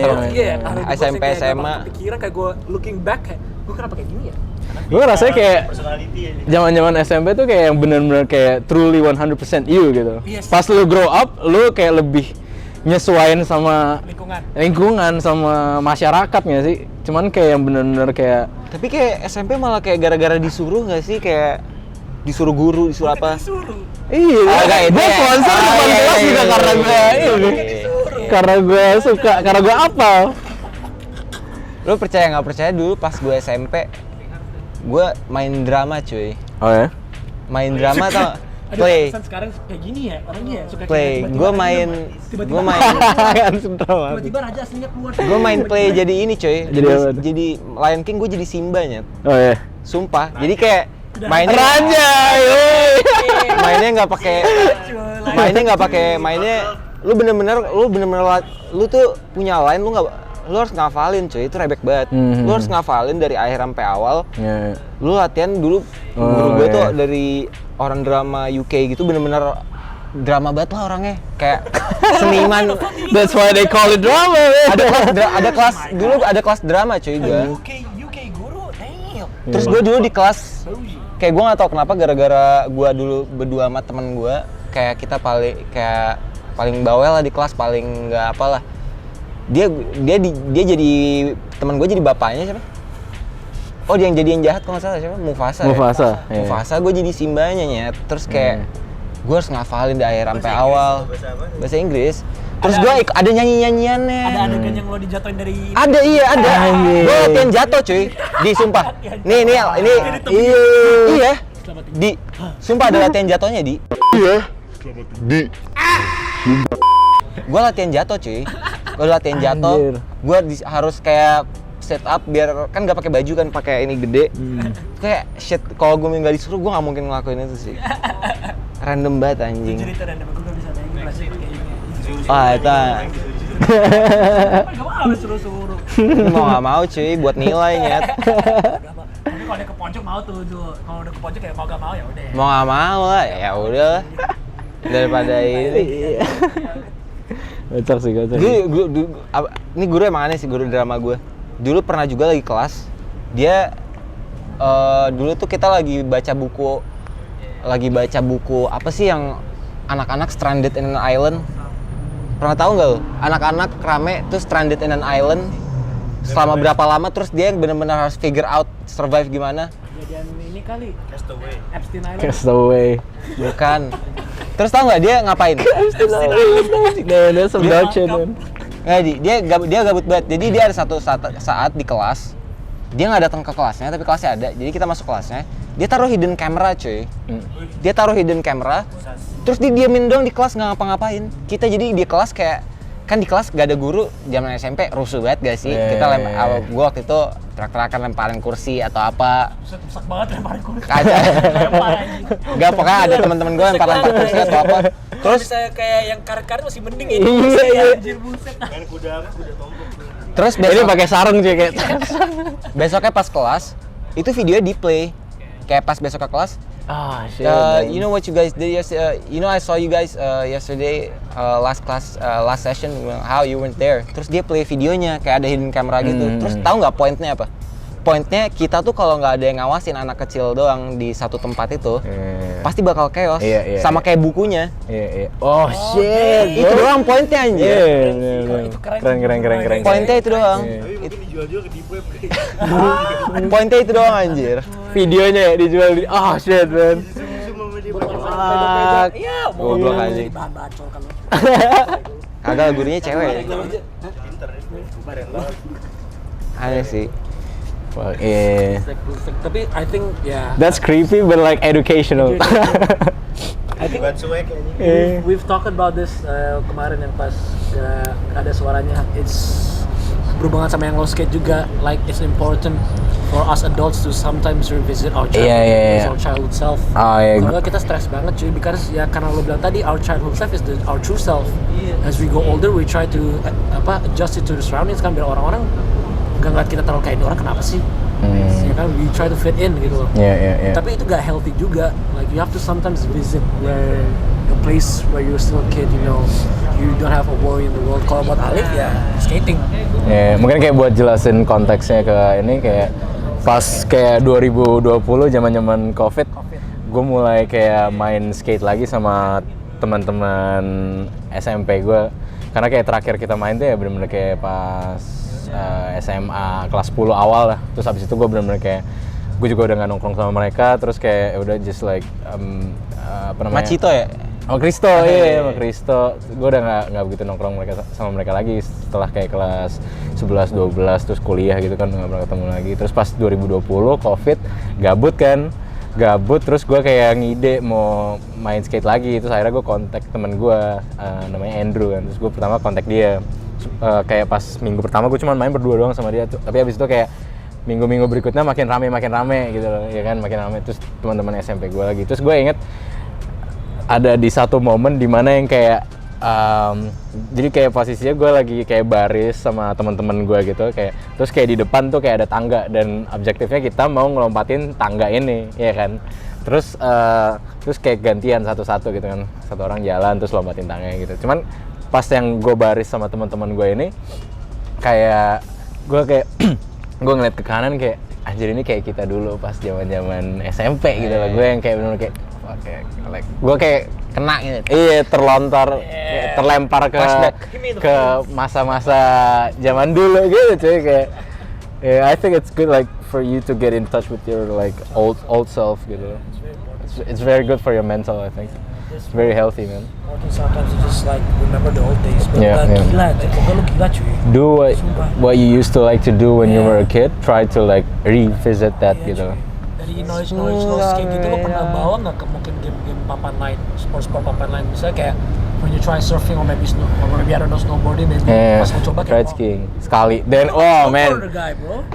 SMP SMA. Pikiran kayak gue looking back kayak gue kenapa kayak gini ya? Gue rasanya kayak zaman-zaman SMP tuh kayak yang bener-bener kayak truly 100% you gitu. Yes. Pas lu grow up, lu kayak lebih nyesuaiin sama lingkungan sama masyarakatnya sih. Cuman kayak yang bener-bener kayak Tapi kayak SMP malah kayak gara-gara disuruh nggak sih, kayak disuruh guru, disuruh apa? iya, Agak itu gue ya. sponsor di depan Iya, kelas iya, juga iya, karena iya, gue iya, ini. iya. Karena gue suka, karena gue apal. Lu percaya nggak percaya dulu pas gue SMP, gue main drama cuy. Oh ya? Main drama tau? Play. Sekarang kayak gini ya orangnya ya suka Play. Gue main tiba-tiba raja aslinya keluar. gue main play jadi ini cuy. Jadi apa? Jadi Lion King gue jadi Simba nyet. Oh ya? Sumpah. Jadi kayak mainnya Raja, mainnya nggak pakai mainnya lu bener-bener lu tuh punya line, lu harus ngafalin cuy, itu rebek banget. Lu harus ngafalin dari akhir sampai awal. Yeah. Lu latihan dulu. Guru gue tuh dari orang drama UK gitu, bener-bener drama banget lah orangnya, kayak seniman. That's why they call it drama, man. Ada kelas drama cuy gue. UK guru, damn. Terus gue dulu di kelas, kayak gue nggak tahu kenapa, gara-gara gue dulu berdua sama temen gue, kayak kita paling bawel lah di kelas, paling nggak apalah. Dia jadi teman gue, jadi bapaknya siapa? Oh, dia yang jadi yang jahat kalau nggak salah siapa? Mufasa. Mufasa, iya. Mufasa, gue jadi Simbanya nyet. Terus kayak gue harus ngafalin dari akhir sampai awal. Bahasa Inggris. Terus gue ada nyanyi-nyanyiannya. Ada adegan yang lo dijatuhin dari Ada, iya ada. Gue latihan jatuh cuy. Di sumpah. Nih iya. Di sumpah ada latihan jatuhnya di. Iya. Gue latihan jatuh cuy. Gue latihan jatuh. Gue harus kayak set up biar kan nggak pakai baju kan, pakai ini gede. Kayak shit, kalau gue nggak disuruh gue nggak mungkin ngelakuin itu sih. Random banget anjing. cerita dan gue nggak bisa bayangin rasanya kayak gini. Wah itu Gak mau suruh-suruh. mau nggak mau cuy, buat nilai nyet. Tapi kalau dia ke pojok mau tuh. Kalau udah ke pojok kayak mau gak mau ya udah. Mau nggak mau lah, ya udah. Daripada ini. Kocak sih. Ini guru emang aneh sih, guru drama gue. Dulu pernah juga lagi kelas, dia dulu tuh kita lagi baca buku apa sih yang anak-anak stranded in an island. Pernah tahu nggak lo? Anak-anak rame tuh stranded in an island selama berapa lama, terus dia benar-benar harus figure out survive gimana. Kejadian ini kali. Epstein Island. Castaway. Bukan. Terus tahu nggak dia ngapain? That's some dog shit, man. Nggak, dia gabut banget. Jadi dia ada satu saat di kelas, dia nggak datang ke kelasnya, tapi kelasnya ada. Jadi kita masuk kelasnya, dia taruh hidden camera cuy. Dia taruh hidden camera, terus dia diemin doang di kelas, nggak ngapa-ngapain. Kita jadi di kelas kayak, kan di kelas gak ada guru, zaman SMP rusuh banget gak sih? Kita gue waktu itu terak-terakan lemparin kursi atau apa. Rusak banget lemparin kursi. Ada. Gak, pokoknya ada teman-teman gue lempar kursi atau apa. Terus misalnya kayak yang karet-karet masih mending ini. Iya. Anjir buset. Kan kuda tombok tuh. Terus Ini pakai sarung cuy kayak. besoknya pas kelas, itu video di play. Kayak pas besok ke kelas, Shit. you know what you guys did yesterday? You know I saw you guys yesterday last session, how you weren't there. Terus dia play videonya kayak ada hidden camera gitu. Terus tahu nggak pointnya apa? Pointnya kita tuh kalau nggak ada yang ngawasin anak kecil doang di satu tempat itu, pasti bakal chaos. Iya. Sama kayak bukunya. Iya. Oh shit. Itu doang pointnya anjir. Itu keren. Keren. Pointnya itu doang. Tapi itu dijual-jual ke deep web kayak. Pointnya itu doang anjir. Videonya ya dijual di. Oh shit, man. Fuck. Iya, Goblok anjing. bahan bacol kalau. Kagak, gurunya cewek. Pinter ya. Bubar yang banget. Aneh sih. Fuck, yeah. Tapi I think ya. That's creepy but like educational. I think Bukan cuek kayaknya. we've talked about this kemarin yang pas ada suaranya. It's berhubungan sama yang lo skate juga. Like it's important for us adults to sometimes revisit our childhood, our childhood self. Kalau kita stres banget cuy, because ya karena lo bilang tadi our childhood self is our true self. As we go older, we try to adjust it to the surroundings kan, biar orang-orang nggak ngeliat kita terlalu kayak ini orang kenapa sih? Ya kan, we try to fit in gitu loh. Tapi itu gak healthy juga. Like you have to sometimes visit where a place where you're still a kid, you know, you don't have a worry in the world. Kalau buat Alif ya skating. Mungkin kayak buat jelasin konteksnya ke ini kayak pas kayak 2020 zaman-zaman COVID, gue mulai kayak main skate lagi sama teman-teman SMP gue. Karena kayak terakhir kita main tuh ya bener-bener kayak pas SMA kelas 10 awal lah. Terus habis itu gue bener-bener kayak gue juga udah nggak nongkrong sama mereka. Terus kayak udah just like apa namanya? Macito ya? Oh Kristo, iya sama Kristo. Gue udah nggak begitu nongkrong sama mereka lagi setelah kayak kelas 11, 12 terus kuliah gitu kan nggak pernah ketemu lagi. Terus pas 2020 COVID gabut terus gue kayak ngide mau main skate lagi. Terus akhirnya gue kontak temen gue namanya Andrew kan. Terus gue pertama kontak dia. Kayak pas minggu pertama gue cuma main berdua doang sama dia tuh. Tapi habis itu kayak minggu-minggu berikutnya makin rame gitu loh, ya kan makin rame. Terus teman-teman SMP gue lagi. Terus gue inget ada di satu momen dimana yang kayak jadi kayak posisinya gue lagi kayak baris sama teman-teman gue gitu kayak. Terus kayak di depan tuh kayak ada tangga dan objektifnya kita mau ngelompatin tangga ini, ya kan. Terus kayak gantian satu-satu gitu kan. Satu orang jalan terus lompatin tangganya gitu. Cuman pas yang gue baris sama teman-teman gue ini kayak gue kayak gue ngeliat ke kanan kayak anjir ini kayak kita dulu pas zaman-zaman SMP gitu lah. Gue yang kayak bener kayak gue kayak kena gitu. Iya, terlontar terlempar ke masa-masa zaman dulu gitu cuy kayak I think it's good like for you to get in touch with your like old self gitu. It's very good for your mental, I think. It's very healthy, man. Sometimes you just like remember the old days. Gila, kok lu gila cuy. Do what you used to like to do when you were a kid. Try to like revisit that gitu. Dari noise kayak gitu lo pernah bawa nggak ke mungkin game papan lain, sport papan lain, misalnya kayak when you try surfing or maybe I don't know snowboarding, maybe pas mau coba kayak skiing sekali. Then man, guy, bro.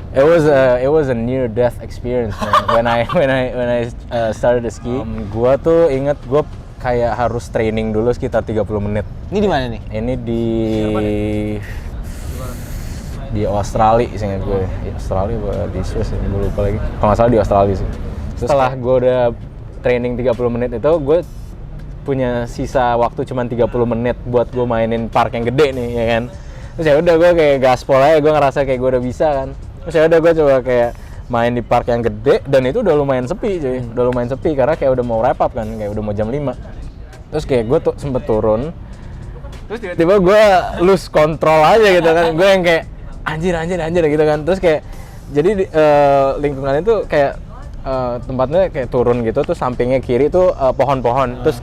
It was a near death experience man. when I started to ski. Gua tuh inget gua kayak harus training dulu sekitar 30 menit. Ini di mana nih? Ini di Australia sih ingat gue. Di Australia apa di Swiss ya, gue lupa lagi. Kalau nggak salah di Australia sih. Setelah gue udah training 30 menit itu, gue punya sisa waktu cuma 30 menit buat gue mainin park yang gede nih, ya kan. Terus ya udah gue kayak gaspol aja, gue ngerasa kayak gue udah bisa kan. Terus ya udah gue coba kayak main di park yang gede dan itu udah lumayan sepi cuy. Udah lumayan sepi karena kayak udah mau wrap up kan, kayak udah mau jam 5. Terus kayak gue tuh sempet turun. Terus tiba-tiba gue lose control aja gitu kan. Gue yang kayak anjir gitu kan. Terus kayak jadi lingkungan itu kayak tempatnya kayak turun gitu, terus sampingnya kiri tuh pohon-pohon. Terus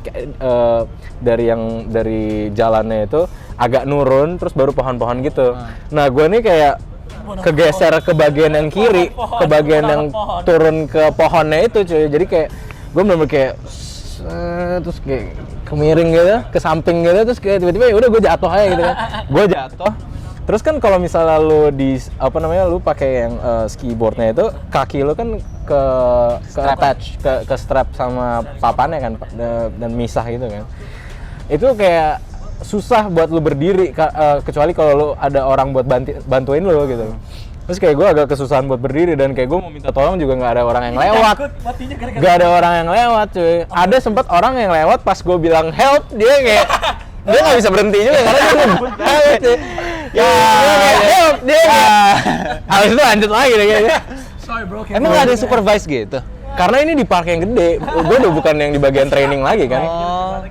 dari jalannya itu agak nurun terus baru pohon-pohon gitu. Nah, gue nih kayak kegeser ke bagian yang kiri, ke bagian yang turun ke pohonnya itu cuy. Jadi kayak gue bener-bener kayak terus kayak kemiring gitu, ke samping gitu, terus kayak tiba-tiba ya udah gue jatuh aja gitu kan. Gue jatuh. Terus kan kalau misalnya lu lu pakai yang skiboardnya itu kaki lu kan ke attach ke strap sama papannya kan dan misah gitu kan. Itu kayak susah buat lu berdiri kecuali kalau lu ada orang buat bantuin lu gitu. Terus kayak gue agak kesusahan buat berdiri dan kayak gue mau minta tolong juga nggak ada orang yang lewat. Nggak ada orang yang lewat cuy. Ada sempat orang yang lewat pas gue bilang help, dia kayak dia nggak bisa berhenti juga karena dia help cuy. Help dia. Habis itu lanjut lagi deh kayaknya. Sorry bro. Emang nggak ada supervise gitu? Karena ini di park yang gede, gue udah bukan yang di bagian training lagi kan.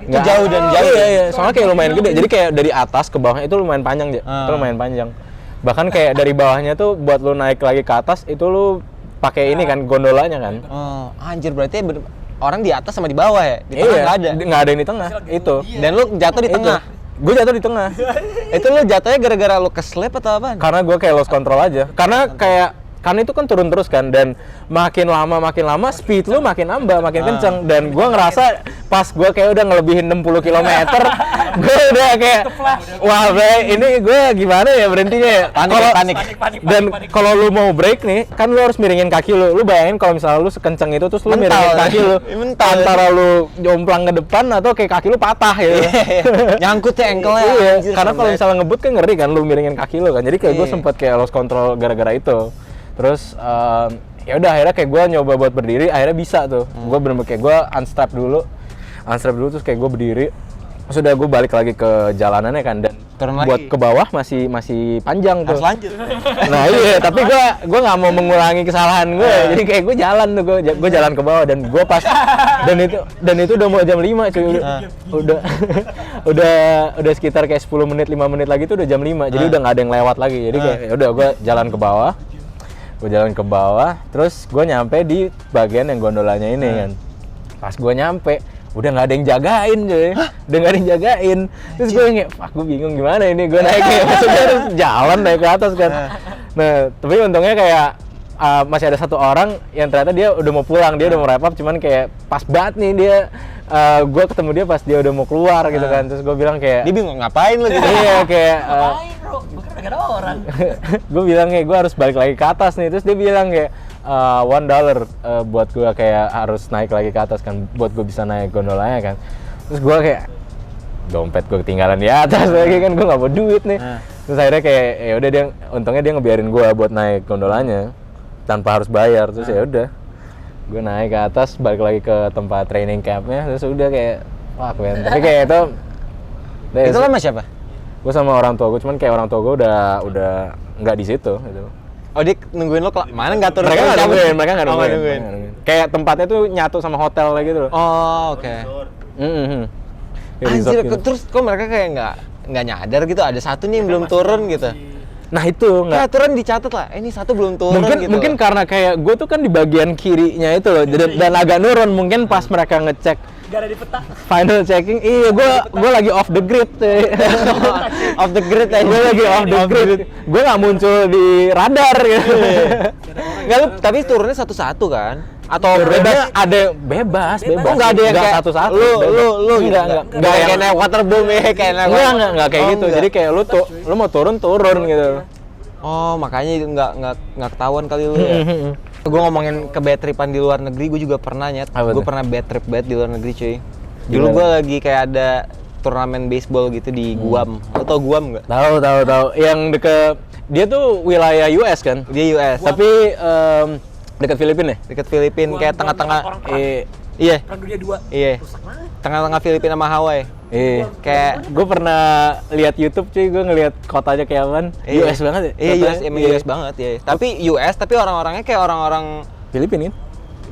Itu jauh dan jauh. Iya. Soalnya kayak lumayan gede, jadi kayak dari atas ke bawahnya itu lumayan panjang aja. Itu lumayan panjang. Bahkan kayak dari bawahnya tuh buat lu naik lagi ke atas itu lu pakai ini kan gondolanya kan. Oh, anjir berarti orang di atas sama di bawah ya? Di tengah nggak ada? Nggak ada yang di tengah, itu. Dan lu jatuh di tengah? Gue jatuh di tengah. Itu lu jatuhnya gara-gara lu keslep atau apa? Karena gue kayak lost control aja. Karena kayak karena itu kan turun terus kan, dan makin lama speed lu makin nambah, makin kenceng, dan gue ngerasa pas gue kayak udah ngelebihin 60 km, gue udah kayak wah bre, ini gue gimana ya berhentinya ya? Panik. Dan kalau lu mau break nih, kan lu harus miringin kaki lu bayangin kalau misalnya lu sekenceng itu terus lu miringin kaki lu, antara lu jomplang ke depan atau kayak kaki lu patah gitu. Nyangkut ya ankle-nya. Iya, anjir, karena kalau sampai- misalnya ngebut kan ngeri kan, lu miringin kaki lu kan. Jadi kayak gue Iya. sempet kayak lost control gara-gara itu. Terus ya udah akhirnya kayak gue nyoba buat berdiri, akhirnya bisa tuh. Gue bener-bener kayak gue unstrap dulu terus kayak gue berdiri. Terus udah gue balik lagi ke jalanannya kan, dan Turun buat lagi. ke bawah masih panjang tuh. Harus lanjut. Nah iya, tapi gue nggak mau mengulangi kesalahan gue, jadi kayak gue jalan tuh, gue jalan ke bawah, dan gue pas dan itu udah mau jam 5 cuy, udah sekitar kayak 10 menit 5 menit lagi tuh udah jam 5, jadi udah nggak ada yang lewat lagi, jadi kayak ya udah gue jalan ke bawah, terus gue nyampe di bagian yang gondolanya ini kan, pas gue nyampe udah nggak ada yang jagain cuy, udah nggak ada yang jagain, terus gue kayak, gue bingung gimana ini, gue naik kayak maksudnya harus jalan naik ke atas kan. Nah tapi untungnya kayak masih ada satu orang yang ternyata dia udah mau pulang, dia udah mau wrap up, cuman kayak pas banget nih dia, gue ketemu dia pas dia udah mau keluar gitu kan, terus gue bilang kayak, Dia bingung ngapain lu gitu. iya kayak, Ngapain bro? Bukan gak ada orang. gue bilang kayak gue harus balik lagi ke atas nih, terus dia bilang kayak $1 buat gue kayak harus naik lagi ke atas kan, buat gue bisa naik gondolanya kan. Terus gue kayak dompet gue ketinggalan di atas lagi kan, gue nggak mau duit nih. Terus akhirnya kayak ya udah, dia untungnya dia ngebiarin gue buat naik gondolanya tanpa harus bayar. Terus ya udah gue naik ke atas, balik lagi ke tempat training campnya, terus udah kayak wah keren. Tapi kayak itu Itu lo sama siapa? gue sama orang tua gue, cuman kayak orang tua gue udah nggak di situ gitu. Oh dia nungguin lo mana nggak turun? Mereka nggak cabut? nungguin, mereka nggak Oh, nggak nungguin. Kayak tempatnya tuh nyatu sama hotel kayak gitu loh. Oh oke. Kayak resort Anjir, gitu. terus kok mereka kayak nggak nyadar gitu, ada satu nih yang belum turun gitu. Nah itu nggak. Nggak turun dicatat lah. Ini satu belum turun gitu. Mungkin karena kayak gue tuh kan di bagian kirinya itu loh, dan agak nurun. Mungkin pas mereka ngecek Gak ada di peta. final checking, iya gue lagi off the grid. Off the grid aja. Gue lagi off the grid. Gue nggak muncul di radar gitu. Nggak lu, tapi turunnya satu-satu kan? Atau Bebas, ada bebas. Oh nggak ada yang Nggak kayak satu-satu. lu Enggak, gitu. enggak. Nggak kayak naik waterboom ya, kayak naik Enggak kayak Oh, gitu. enggak. Jadi kayak lu mau turun gitu. Oh makanya nggak ketahuan kali lu ya. Gue ngomongin ke bad tripan di luar negeri, gue juga pernah nyet. Apa Gue tuh? pernah bad trip di luar negeri cuy. Dulu Gimana? gue lagi kayak ada turnamen baseball gitu di Guam. Lo tau Guam nggak? Tahu. Yang deket dia tuh wilayah US kan? Dia US. Tapi dekat Filipina ya? Deket Filipina, kayak tengah-tengah. Orang perang. Iya, Perang dunia 2. iya. Rusak banget. Tengah-tengah Filipina sama Hawaii. Iya. Kayak Gue pernah lihat YouTube cuy, gue ngeliat kotanya kayak apaan. US banget ya? Iya, kotanya? US, emang US banget ya. Tapi US, tapi orang-orangnya kayak orang-orang Filipina kan?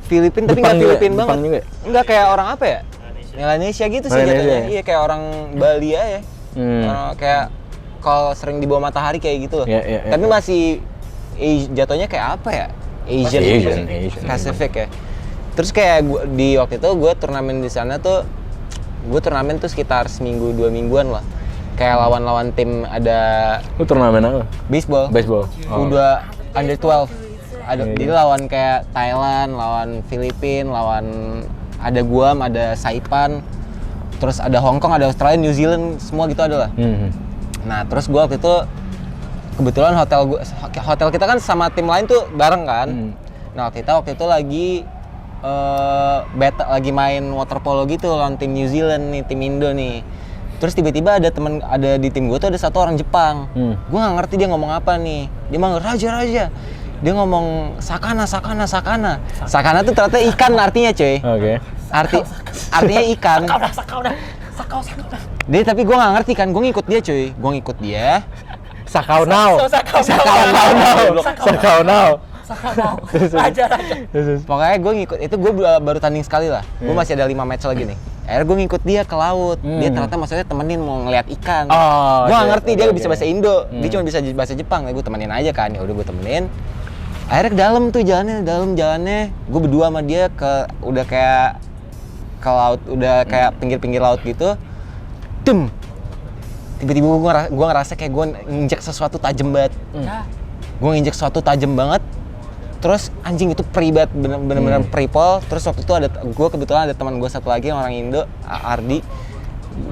Filipin tapi Jepang nggak juga? Filipin banget. Jepang juga? Enggak kayak orang apa ya? Melanesia gitu sih Melanesia jatuhnya. ya? Iya kayak orang Bali aja. Hmm. Kayak kalau sering di bawah matahari kayak gitu loh. Iya. Tapi masih jatuhnya kayak apa ya? Asian, Asian. Pacific ya. Terus kayak di waktu itu gue turnamen di sana tuh, gue turnamen tuh sekitar seminggu 2 mingguan lah. Kayak lawan-lawan tim ada Lu turnamen apa? baseball. Baseball. Udah under 12. Ada Iya, jadi lawan kayak Thailand, lawan Filipina, lawan ada Guam, ada Saipan, terus ada Hong Kong, ada Australia, New Zealand, semua gitu ada lah. Nah, terus gua waktu itu kebetulan hotel kita kan sama tim lain tuh bareng kan. Nah, waktu itu lagi lagi main water polo gitu lawan tim New Zealand nih, tim Indo nih. Terus tiba-tiba ada di tim gue tuh ada satu orang Jepang. Gue nggak ngerti dia ngomong apa nih. Dia manggil raja. Dia ngomong sakana. Sakana tuh ternyata ikan artinya, cuy. Oke. Artinya ikan. Sakau dah. Dia tapi gue nggak ngerti kan. Gue ngikut dia, cuy. Gue ngikut dia. Sakau now. Raja. Pokoknya gue ngikut. Itu gue baru tanding sekali lah. Gue masih ada 5 match lagi nih. Akhirnya gue ngikut dia ke laut. Dia ternyata maksudnya temenin mau ngeliat ikan. Oh, Gue nggak oke, ngerti dia oke, bisa oke. bahasa Indo. Dia cuma bisa bahasa Jepang. Gue temenin aja kan. Ya udah gue temenin. Akhirnya ke dalam tuh jalannya. Gue berdua sama dia udah kayak ke laut, udah kayak pinggir-pinggir laut gitu. Tiba-tiba gue ngerasa kayak gue nginjek sesuatu tajam banget. Gue nginjek sesuatu tajam banget. Terus anjing itu peribad bener-bener pripol. Terus waktu itu gue kebetulan ada teman gue satu lagi yang orang Indo, Ardi.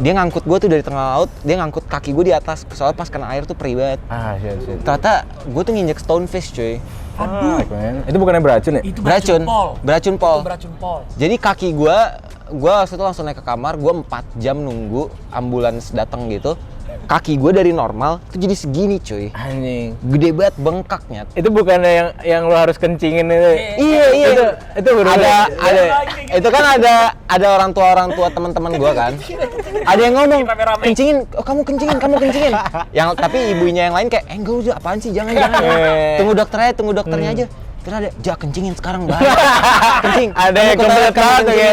Dia ngangkut gue tuh dari tengah laut, dia ngangkut kaki gue di atas. Soalnya pas kena air tuh peribad. Shit. Ternyata gue tuh nginjek stonefish cuy. Aduh. Itu bukannya beracun ya? Itu Beracun pol. Itu beracun pol. Jadi kaki gue waktu itu langsung naik ke kamar, gue 4 jam nunggu ambulans datang gitu. Kaki gue dari normal tuh jadi segini cuy. Anjing. Gede banget bengkaknya. Itu bukannya yang lu harus kencingin itu? Iya. Itu bener-bener. Ada. Itu kan ada orang tua teman-teman gue kan. Ada yang ngomong, kencingin, kamu kencingin. Yang tapi ibunya yang lain kayak, enggak udah, apaan sih, jangan. Tunggu dokternya aja. Terus ada, kencingin sekarang bahaya. Kencing. Ada yang kebelet banget ya.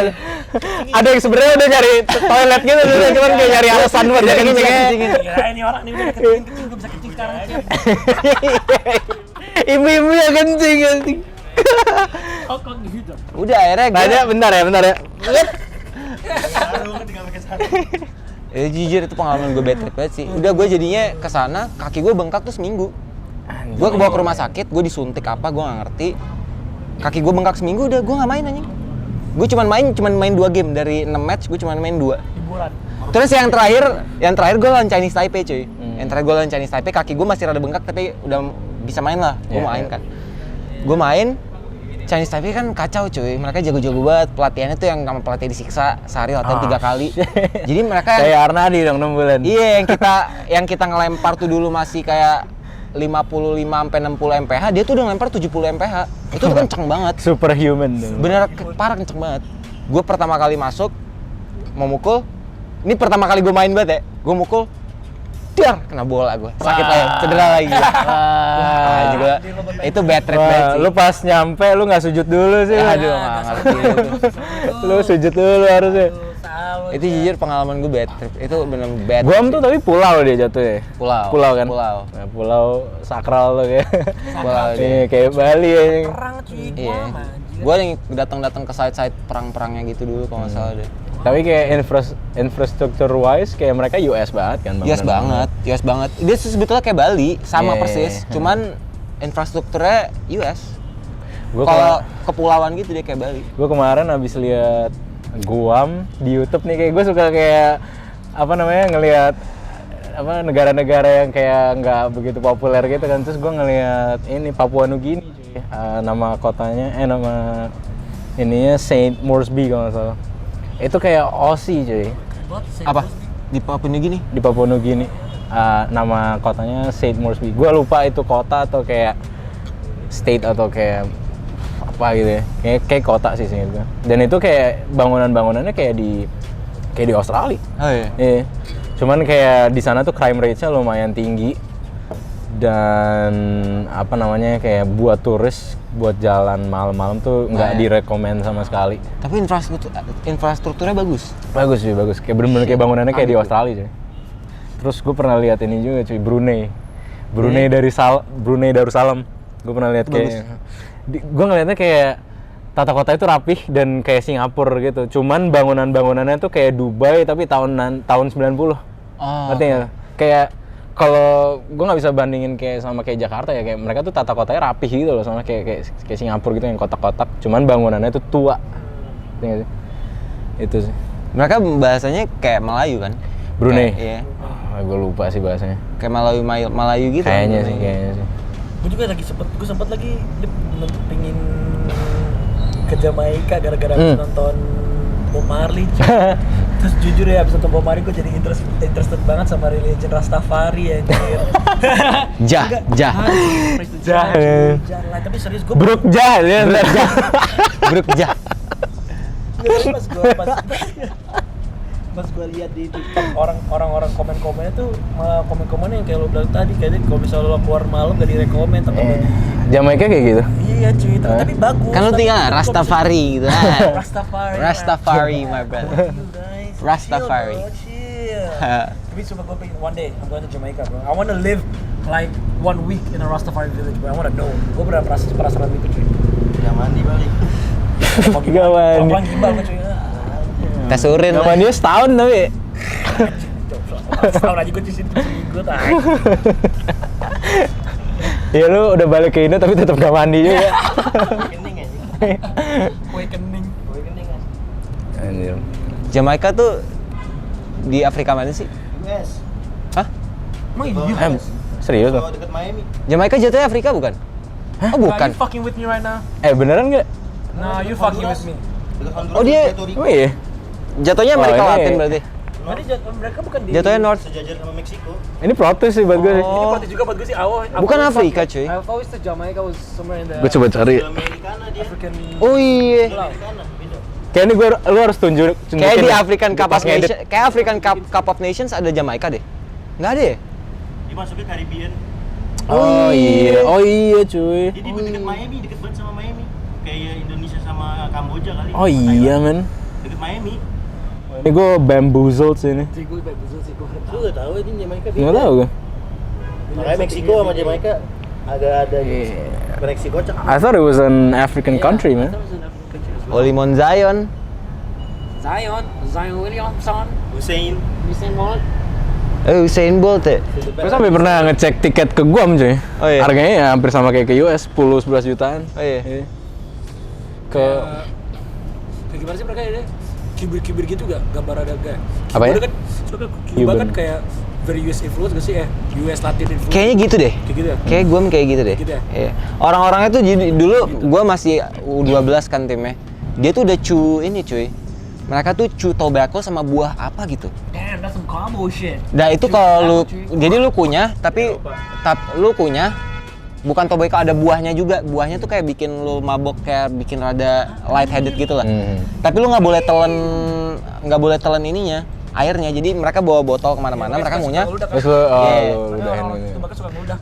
Ada yang sebenarnya udah nyari toilet gitu, cuman kayak nyari alasan buat dia kencingin. Ya ini orang nih udah kencing, gue bisa kencing sekarang. Ibu-ibu yang kencing. Kok gitu? Udah akhirnya gue. Tanya bentar ya. Sarung tinggal pakai sarung. Jujur itu pengalaman gue bad trip banget sih. Udah gue jadinya kesana, kaki gue bengkak tuh seminggu. Gue kebawa ke rumah sakit, gue disuntik apa, gue nggak ngerti. Kaki gue bengkak seminggu, udah gue nggak main anjing. Gue cuman main 2 game dari 6 match, gue cuman main 2. Hiburan. Terus yang terakhir gue lawan Chinese Taipei cuy. Yang terakhir gue lawan Chinese Taipei, kaki gue masih rada bengkak tapi udah bisa main lah. Gue main kan. Gue main, Chinese Taipei kan kacau cuy. Mereka jago-jago banget. Pelatihannya tuh yang sama pelatih disiksa sehari latihan 3 kali. Jadi mereka Kayak Arnadi dong 6 bulan. Iya, yang kita ngelempar tuh dulu masih kayak 55 sampai 60 mph, dia tuh udah ngelempar 70 mph. Itu tuh kenceng banget. Superhuman tuh. Bener parah kenceng banget. Gue pertama kali masuk mau mukul. Ini pertama kali gue main banget ya. Gue mukul, dar, kena bola gue. Sakit lagi, cedera lagi. Juga itu bad trip banget sih. Lu pas nyampe lu nggak sujud dulu sih. Aduh, nggak ngerti itu. Lu sujud dulu harusnya. Itu jujur pengalaman gue bad trip. Itu bener bad. Guam tuh tapi pulau dia jatuh ya. Pulau kan. Pulau. Nah, pulau sakral tuh kayak. Pulau Nih kayak Bali ya. Perang cuy. Iya. Gue yang datang ke site perang-perangnya gitu dulu kalau nggak salah deh. Tapi kayak infrastruktur wise kayak mereka US banget kan. US banget. Dia sebetulnya kayak Bali, sama Iya. persis. Cuman infrastrukturnya US. Gua Kalau kepulauan gitu dia kayak Bali. Gue kemarin habis lihat Guam di YouTube nih, kayak gue suka kayak ngelihat negara-negara yang kayak nggak begitu populer gitu kan. Terus gue ngelihat ini Papua Nugini cuy. Nama kotanya nama ininya Saint Moresby kalau nggak salah. Itu kayak Aussie cuy. Apa? Di Papua Nugini? Di Papua Nugini. Nama kotanya Saint Moresby. Gue lupa itu kota atau kayak state atau kayak apa gitu ya. Kayak kota sih gitu. Dan itu kayak bangunannya kayak di Australia. Oh iya. Iya. Cuman kayak di sana tuh crime rate-nya lumayan tinggi. Dan kayak buat turis buat jalan malam-malam tuh nggak direkomend sama sekali. Tapi infrastrukturnya bagus. Bagus sih, bagus. Kayak bener-bener kayak bangunannya kayak di Australia cuy. Terus gue pernah lihat ini juga cuy, Brunei Darussalam. Gue pernah lihat kayak gue ngeliatnya kayak tata kota itu rapih dan kayak Singapura gitu. Cuman bangunannya tuh kayak Dubai tapi tahun 90. Ngerti nggak? Kayak kalau gue nggak bisa bandingin sama Jakarta ya, kayak mereka tuh tata kotanya rapih gitu loh, sama kayak Singapura gitu yang kotak-kotak. Cuman bangunannya tuh tua. Ngerti nggak sih? Itu sih. Mereka bahasanya kayak Melayu kan? Brunei. Iya. Gue lupa sih bahasanya. Kayak Melayu gitu. Kayaknya sih. Gue juga sempet lagi pingin ke Jamaika gara-gara habis nonton Bob Marley. Terus jujur ya abis nonton Bob Marley gue jadi interested banget sama religion Rastafari ya. Jah. Tapi serius gue Bruk Jah ya. Bruk Jah. pas gue lihat di TikTok orang-orang komen-komennya tuh malah komen-komennya yang kayak lo bilang tadi, kayak kalau misalnya lo keluar malam gak direkomen tapi Jamaika kayak gitu. iya cuy, tapi bagus. Kan lu tinggal Rastafari gitu kan. Rastafari my brother. Rastafari. Chill. Tapi cuma gue pengen one day I'm going to Jamaica bro. I want to live like 1 week in a Rastafari village bro. I want to know. Gue pernah penasaran itu cuy. Gak mandi balik. Gak mandi. Orang gimbal gue cuy. Tes urin. Gak mandi setahun tapi. Setahun aja gue cuci seminggu Ya lu udah balik ke Indo tapi tetap gak mandi juga. Kening aja. Awakening. Kening aja. Anjir. Jamaika tuh di Afrika mana sih? US. Hah? Emang iya? Serius Oh, lo? deket Miami. Jamaika jatuhnya Afrika bukan? Oh Nah, bukan. you fucking with me right now? Beneran nggak? Nah, you fucking with me. Dekat Honduras. Oh, dia- Puerto Rico. Oh iya? Jatuhnya Amerika Oh, ini- Latin berarti. Nanti mereka bukan di... Jatuhnya North. Sejajar sama Meksiko. Ini protes sih buat gue sih. Ini party juga buat gue sih. Bukan Afrika, cuy. I've always thought Jamaica was somewhere in the Gue coba cari. Americana dia. African... Oh iya. Americana, beda. Kayak ini lu harus tunjukin Kayak di deh. African Cup Pas of Nations, ngedit. kayak African Cup of Nations ada Jamaika deh. Nggak ada ya? Dia masuknya Caribbean. Oh iya. Oh iya cuy. Jadi deket Miami, deket banget sama Miami. Kayak Indonesia sama Kamboja kali. Oh iya men. Deket Miami. Ini gue bamboozled sih ini. Sih, gue betul sih gue. Lu gak tahu ini Jamaika beda. Nggak tahu gue. Makanya Meksiko sama Jamaika agak ada koneksi kocak. I thought it was an African country man. Olimon Zion. Zion Williamson, Hussein. Usain Bolt. Usain Bolt ya? Gue sampai pernah ngecek tiket ke Guam cuy. Oh iya? Harganya ya hampir sama kayak ke US, 10-11 jutaan. Oh iya? Ke Kayak gimana sih mereka ini? Kibir-kibir gitu gak? Gambar ada gak? Apa ya? Kan, suka Cuba Cuban. kan kayak very US influence gak sih? US Latin influence. Kayaknya gitu deh. Kayak gitu ya? Kayak gue kayak gitu deh. Gitu ya? Iya. Orang-orangnya tuh jadi dulu gue masih U12 kan timnya. Dia tuh udah ini cuy. Mereka tuh tobacco sama buah apa gitu. Damn, that's some combo shit. Nah itu kalau lu, jadi lu kunyah, tapi lu kunyah, bukan tobacco ada buahnya juga. Buahnya tuh kayak bikin lu mabok, kayak bikin rada light headed gitu lah. Tapi lu nggak boleh telan ininya, airnya. Jadi mereka bawa botol kemana-mana, mereka ngunyah. terus lu Iya. lu udahin gitu. Tobacco suka ngeludah.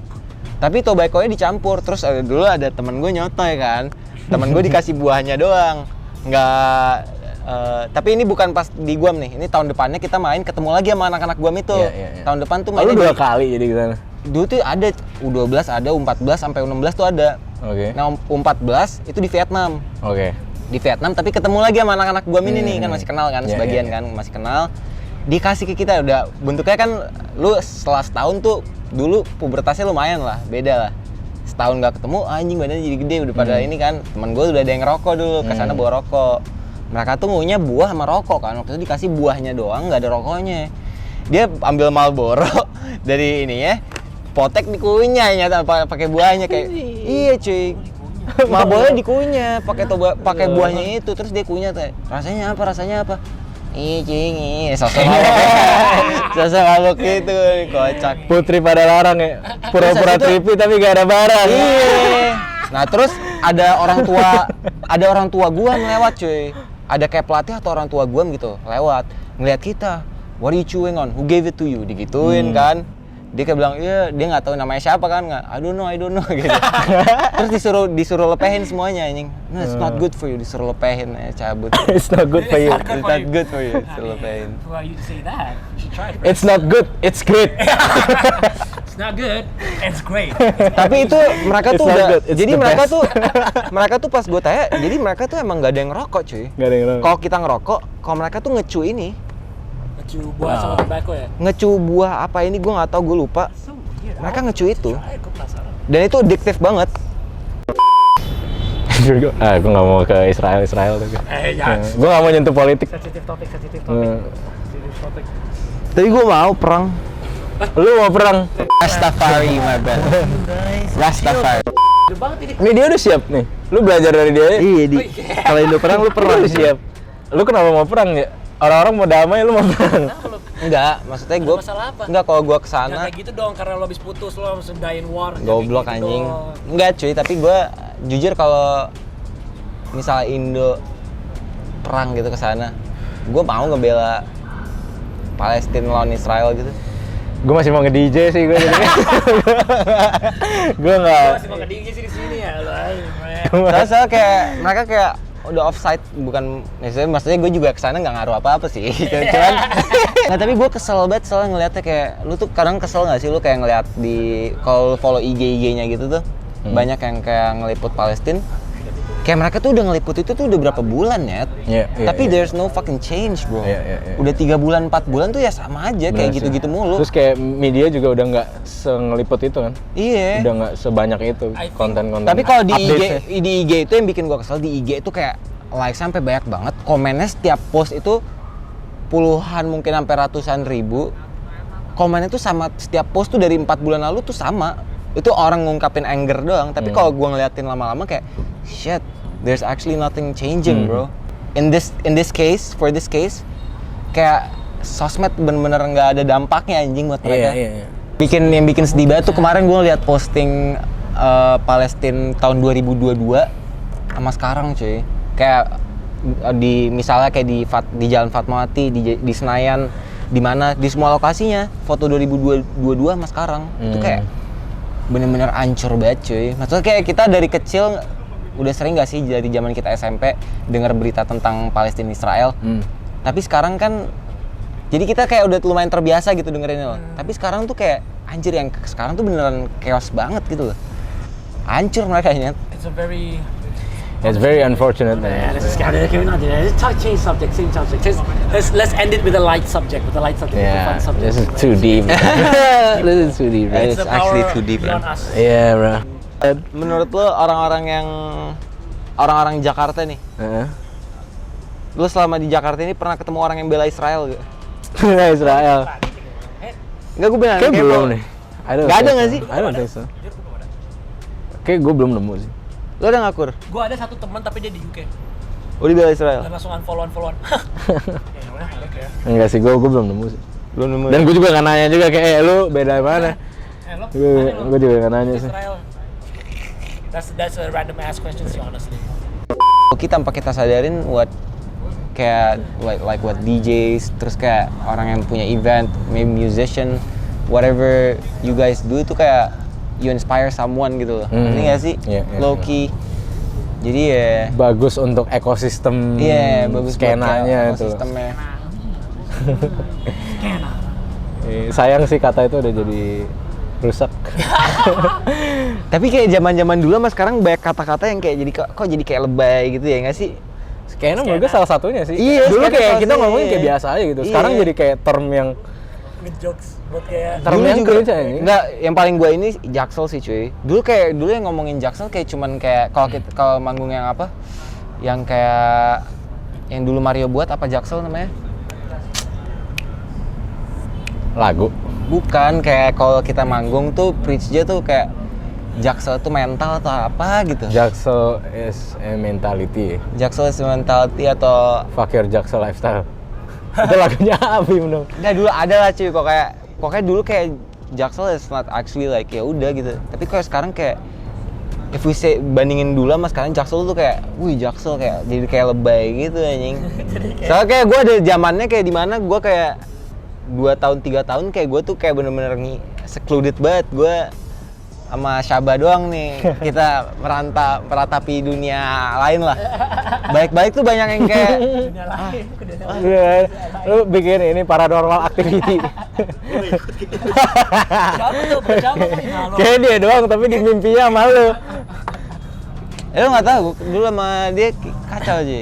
Tapi tobacco-nya dicampur. Terus dulu ada temen gue nyotoy kan. Temen gue dikasih buahnya doang. Tapi ini bukan pas di Guam nih. Ini tahun depannya kita main ketemu lagi sama anak-anak Guam itu. Iya. Tahun depan tuh Lu mainnya 2 kali jadi ke sana. dulu tuh ada U12, ada U14 sampai U16 tuh ada. Oke. Nah, U14 itu di Vietnam. Oke. Di Vietnam tapi ketemu lagi sama anak-anak Guam ini nih, kan masih kenal kan, Iya, sebagian iya. kan masih kenal. Dikasih ke kita udah bentuknya kan lu setelah setahun tuh dulu pubertasnya lumayan lah, beda lah. Setahun nggak ketemu, anjing badannya jadi gede udah pada ini kan. Temen gue udah ada yang ngerokok dulu, kesana bawa rokok. Mereka tuh ngunyah buah sama rokok kan, waktu itu dikasih buahnya doang, nggak ada rokoknya. Dia ambil Marlboro dari ininya, potek dikunyah nyata pakai buahnya kayak iya cuy. Marlboro dikunyah pakai buahnya itu, terus dia kunyah teh. Rasanya apa? Ih cing, sosok mabok gitu, kocak. Putri pada larang ya. Pura-pura Terus habis itu- tripi tapi gak ada barang. Iya. Nah terus ada orang tua gua lewat cuy. Ada kayak pelatih atau orang tua gua gitu lewat ngeliat kita. What are you chewing on? Who gave it to you? Digituin kan. Dia kayak bilang, iya dia nggak tahu namanya siapa kan, nggak, I don't know gitu. Terus disuruh lepehin semuanya anjing. No, it's not good for you, disuruh lepehin, cabut. It's not good for you. It's not good for you, disuruh lepehin. Who are you to say that? You should try it. It's not good, it's great. It's not good. It's great. Tapi itu mereka It's tuh not udah, good, it's jadi the mereka best. mereka tuh pas gue tanya, jadi mereka tuh emang nggak ada yang ngerokok cuy. Gak ada yang ngerokok. Kalau kita ngerokok, kalau mereka tuh ngecu ini, Ngecu buah sama tobacco ya? ngecu buah apa ini gue nggak tahu, gue lupa. So weird. Mereka ngecu itu, Gue penasaran. dan itu addictive banget. Gue gak mau ke Israel tuh. Ya. Gue gak mau nyentuh politik. Sensitive topic. Sensitive topic. Tapi gue mau perang. Lu mau perang? Rastafari, my bad. Rastafari. Udah banget ini. Ini dia udah siap nih. Lu belajar dari dia ya? Iya di. Kalau Indo perang lu perang. Lu udah siap. Lu kenapa mau perang ya? Orang-orang mau damai, lu mau perang. Enggak, maksudnya gue. masalah apa? Enggak, kalau gue Jangan kesana. kayak gitu dong, karena lo habis putus, lo harus dying war. Jangan Goblok kayak gitu anjing. dong. Enggak cuy, tapi gue jujur kalau misalnya Indo perang gitu ke sana, gue mau ngebela Palestina lawan Israel gitu. Gue masih mau nge-DJ sih gue jadi. Gue Lo nggak. masih mau ngedingin sih di sini ya, lo aja, man. Soalnya kayak mereka kayak udah offside, bukan maksudnya gue juga kesana nggak ngaruh apa-apa sih. Cuman nah, tapi gue kesel banget soalnya ngeliatnya kayak lu tuh kadang kesel nggak sih lu kayak ngeliat di kalau lu follow IG-nya gitu tuh banyak yang kayak ngeliput Palestina Kayak mereka tuh udah ngeliput itu tuh udah berapa bulan ya. Tapi there's no fucking change, bro. Udah 3 bulan, 4 bulan tuh ya sama aja kayak gitu-gitu mulu. Terus kayak media juga udah nggak ngeliput itu kan. Iya. Udah nggak sebanyak itu konten-konten. Tapi kalau di updates-nya. di IG itu yang bikin gua kesel, di IG itu kayak like sampai banyak banget, komennya setiap post itu puluhan mungkin sampai ratusan ribu. Komennya tuh sama setiap post tuh dari 4 bulan lalu tuh sama. Itu orang ngungkapin anger doang, tapi kalau gua ngeliatin lama-lama kayak shit, there's actually nothing changing, bro. In this case, for this case, kayak sosmed bener-bener nggak ada dampaknya anjing buat mereka. Yang bikin sedih banget tuh kemarin gua lihat posting Palestina tahun 2022 sama sekarang, cuy. Kayak misalnya kayak di Jalan Fatmawati, di Senayan, di mana di semua lokasinya foto 2022 sama sekarang. Itu kayak bener-bener hancur banget, cuy. Maksudnya kayak kita dari kecil udah sering gak sih dari zaman kita SMP dengar berita tentang Palestina Israel. Tapi sekarang kan jadi kita kayak udah lumayan terbiasa gitu dengerinnya loh. Tapi sekarang tuh kayak anjir, yang sekarang tuh beneran chaos banget gitu loh. Hancur mereka nyet. It's very unfortunate, man. Yeah, this is kind of let's change subject. Let's end it with a light subject. With a light subject, with a fun subject. This is too deep. This is too deep. It's actually too deep, beyond man. us. Yeah, bro. Menurut lo orang-orang Jakarta nih, lo selama di Jakarta ini pernah ketemu orang yang bela Israel gak? Israel. Enggak, gue beneran Kayak kepo. belum nih. Nggak ada nggak sih? I don't think so. Kayak gue belum nemu sih. Lo udah ngakur? Gue ada satu teman tapi dia di UK. Oh, di bela Israel? Dan langsung unfollowan. Enggak sih, gue belum nemu sih. Belum nemu. Dan gue juga nggak nanya juga kayak lu beda mana. Gue juga nggak nanya sih. Israel. That's a random ass question sih, honestly. Tanpa kita sadarin kayak what DJs, terus kayak orang yang punya event, maybe musician, whatever you guys do itu kayak you inspire someone gitu loh. Ngerti nggak sih? Low key. Jadi ya Bagus untuk ekosistem. Bagus skenanya buat itu. Sistemnya. Sayang sih kata itu udah jadi rusak. Tapi kayak zaman-zaman dulu sama sekarang banyak kata-kata yang kayak jadi kok jadi kayak lebay gitu ya nggak sih? Skena menurut gue salah satunya sih. Iya, dulu skena kayak salah kita satunya, ngomongin kayak iya. biasa aja gitu. Sekarang Iya. jadi kayak term yang Ngejokes buat kayak term Dulu yang juga cringe aja. enggak, yang paling gua ini Jaksel sih cuy. Dulu yang ngomongin Jaksel kayak cuman kayak kalau manggung yang apa? Yang kayak yang dulu Mario buat apa Jaksel namanya? Lagu. Bukan, kayak kalau kita manggung tuh preach-nya tuh kayak Jaksel tuh mental atau apa gitu. Jaksel is a mentality. Jaksel is mentality atau Fuck your Jaksel lifestyle. Itu lagunya Abim dong. enggak, dulu ada lah cuy, pokoknya dulu kayak Jaksel is not actually like ya udah gitu. Tapi kalau sekarang kayak if we say bandingin dulu sama sekarang Jaksel tuh kayak wih Jaksel kayak jadi kayak lebay gitu anjing. Soalnya kayak gue ada zamannya kayak di mana gue kayak 2 tahun 3 tahun kayak gue tuh kayak bener-bener secluded banget. Gue sama Syaba doang nih, kita meratapi dunia lain lah. Baik-baik tuh banyak yang kayak Lu bikin ini paranormal activity. siapa Kayak dia doang tapi di mimpinya sama lu. lu nggak tahu, dulu sama dia kacau aja.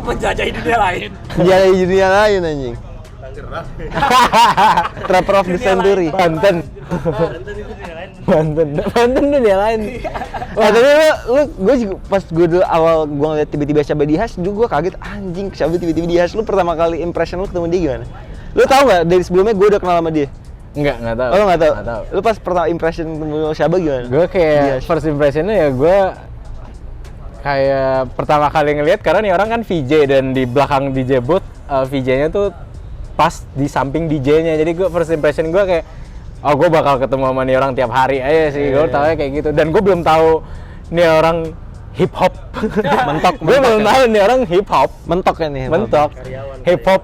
menjajahi dunia lain. Jadi dunia lain anjing. Trapper of the Century. Banten dunia lain. Wah, tapi gue juga pas gue dulu awal gue ngeliat tiba-tiba Syaba Dihas, dulu gue kaget anjing Syaba tiba-tiba Dihas. Lu pertama kali impression lu ketemu dia gimana? Lu tahu nggak dari sebelumnya gue udah kenal sama dia? Enggak tahu. Oh, lu nggak tahu? Nggak tahu. Lu pas pertama impression ketemu Syaba gimana? Gue kayak Dihas. first impressionnya ya gue kayak pertama kali ngelihat karena nih orang kan VJ dan di belakang DJ booth VJ-nya tuh pas di samping DJ-nya. Jadi gue first impression gue kayak oh gue bakal ketemu sama nih orang tiap hari aja sih. Gue tau kayak gitu. Dan gue belum tahu nih orang hip hop. Mentok. Gue belum tahu nih orang hip hop. Mentok ya nih. Mentok. Hip hop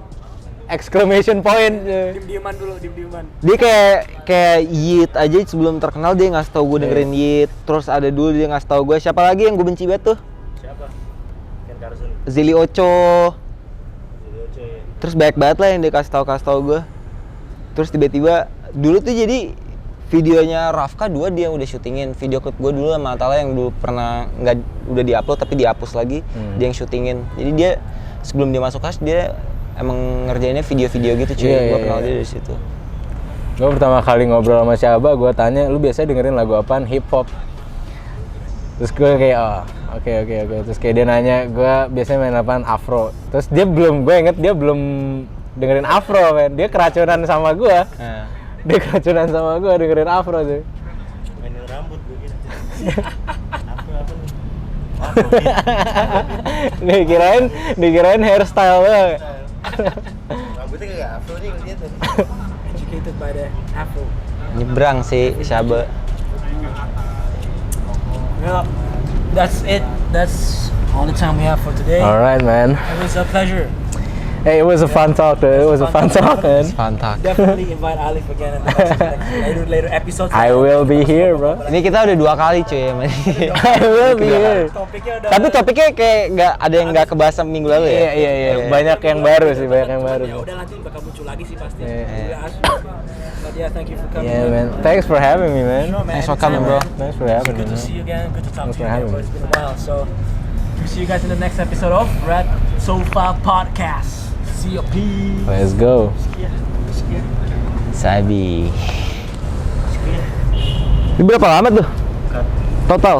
exclamation point. Diem-dieman dulu, diem-dieman. Dia kayak Yeet aja sebelum terkenal dia ngasih tau gue dengerin Yeet. Terus ada dulu dia ngasih tau gue siapa lagi yang gue benci banget tuh? Siapa? Ken Carson. Zili Ocho. Terus banyak banget lah yang dia kasih tau gue. Terus tiba-tiba dulu tuh jadi videonya Rafka 2 dia udah syutingin, video klip gue dulu sama Atala yang dulu pernah nggak udah diupload tapi dihapus lagi, dia yang syutingin. Jadi dia sebelum dia masuk Hush dia emang ngerjainnya video-video gitu cuy. Gue kenal dia dari situ. Gue pertama kali ngobrol sama Syaba, gue tanya, lu biasanya dengerin lagu apaan? Hip hop. Terus gue kayak, oke. Terus kayak dia nanya, gue biasanya main apaan? Afro. Terus dia belum, gue inget dia belum dengerin Afro, men. Dia keracunan sama gue. Dia keracunan sama gue dengerin Afro tuh. Mainin rambut gue kira. Apa nih? Dikirain hairstyle lo. Rambutnya kayak afro nih lihat tadi. Educated by the afro. Nyebrang sih Syaba. Well, that's it. That's all the time we have for today. Alright, man. It was a pleasure. Hey, it was a fun talk, dude. It was a fun talk, man. Fantastic. Definitely invite Alif again in the next later episodes. I will be here, bro. Ini kita udah 2 kali cuy ya. I will be here. Topiknya udah. Tapi topiknya kayak nggak ada yang nggak kebahas minggu lalu ya. Iya. Banyak yang baru sih, banyak yang baru. Ya udah nanti bakal muncul lagi sih pasti. Yeah. But yeah, thank you for coming. Yeah, man. Thanks for having me, man. Sure, man. Thanks for coming, bro. Thanks for having me, Good to man. see you again. Good to talk Thanks to you for again, having bro. me. It's been a while. So, we'll see you guys in the next episode of Red Sofa Podcast. See you, peace. Let's go. Sabi. Ini berapa lama tuh? Total?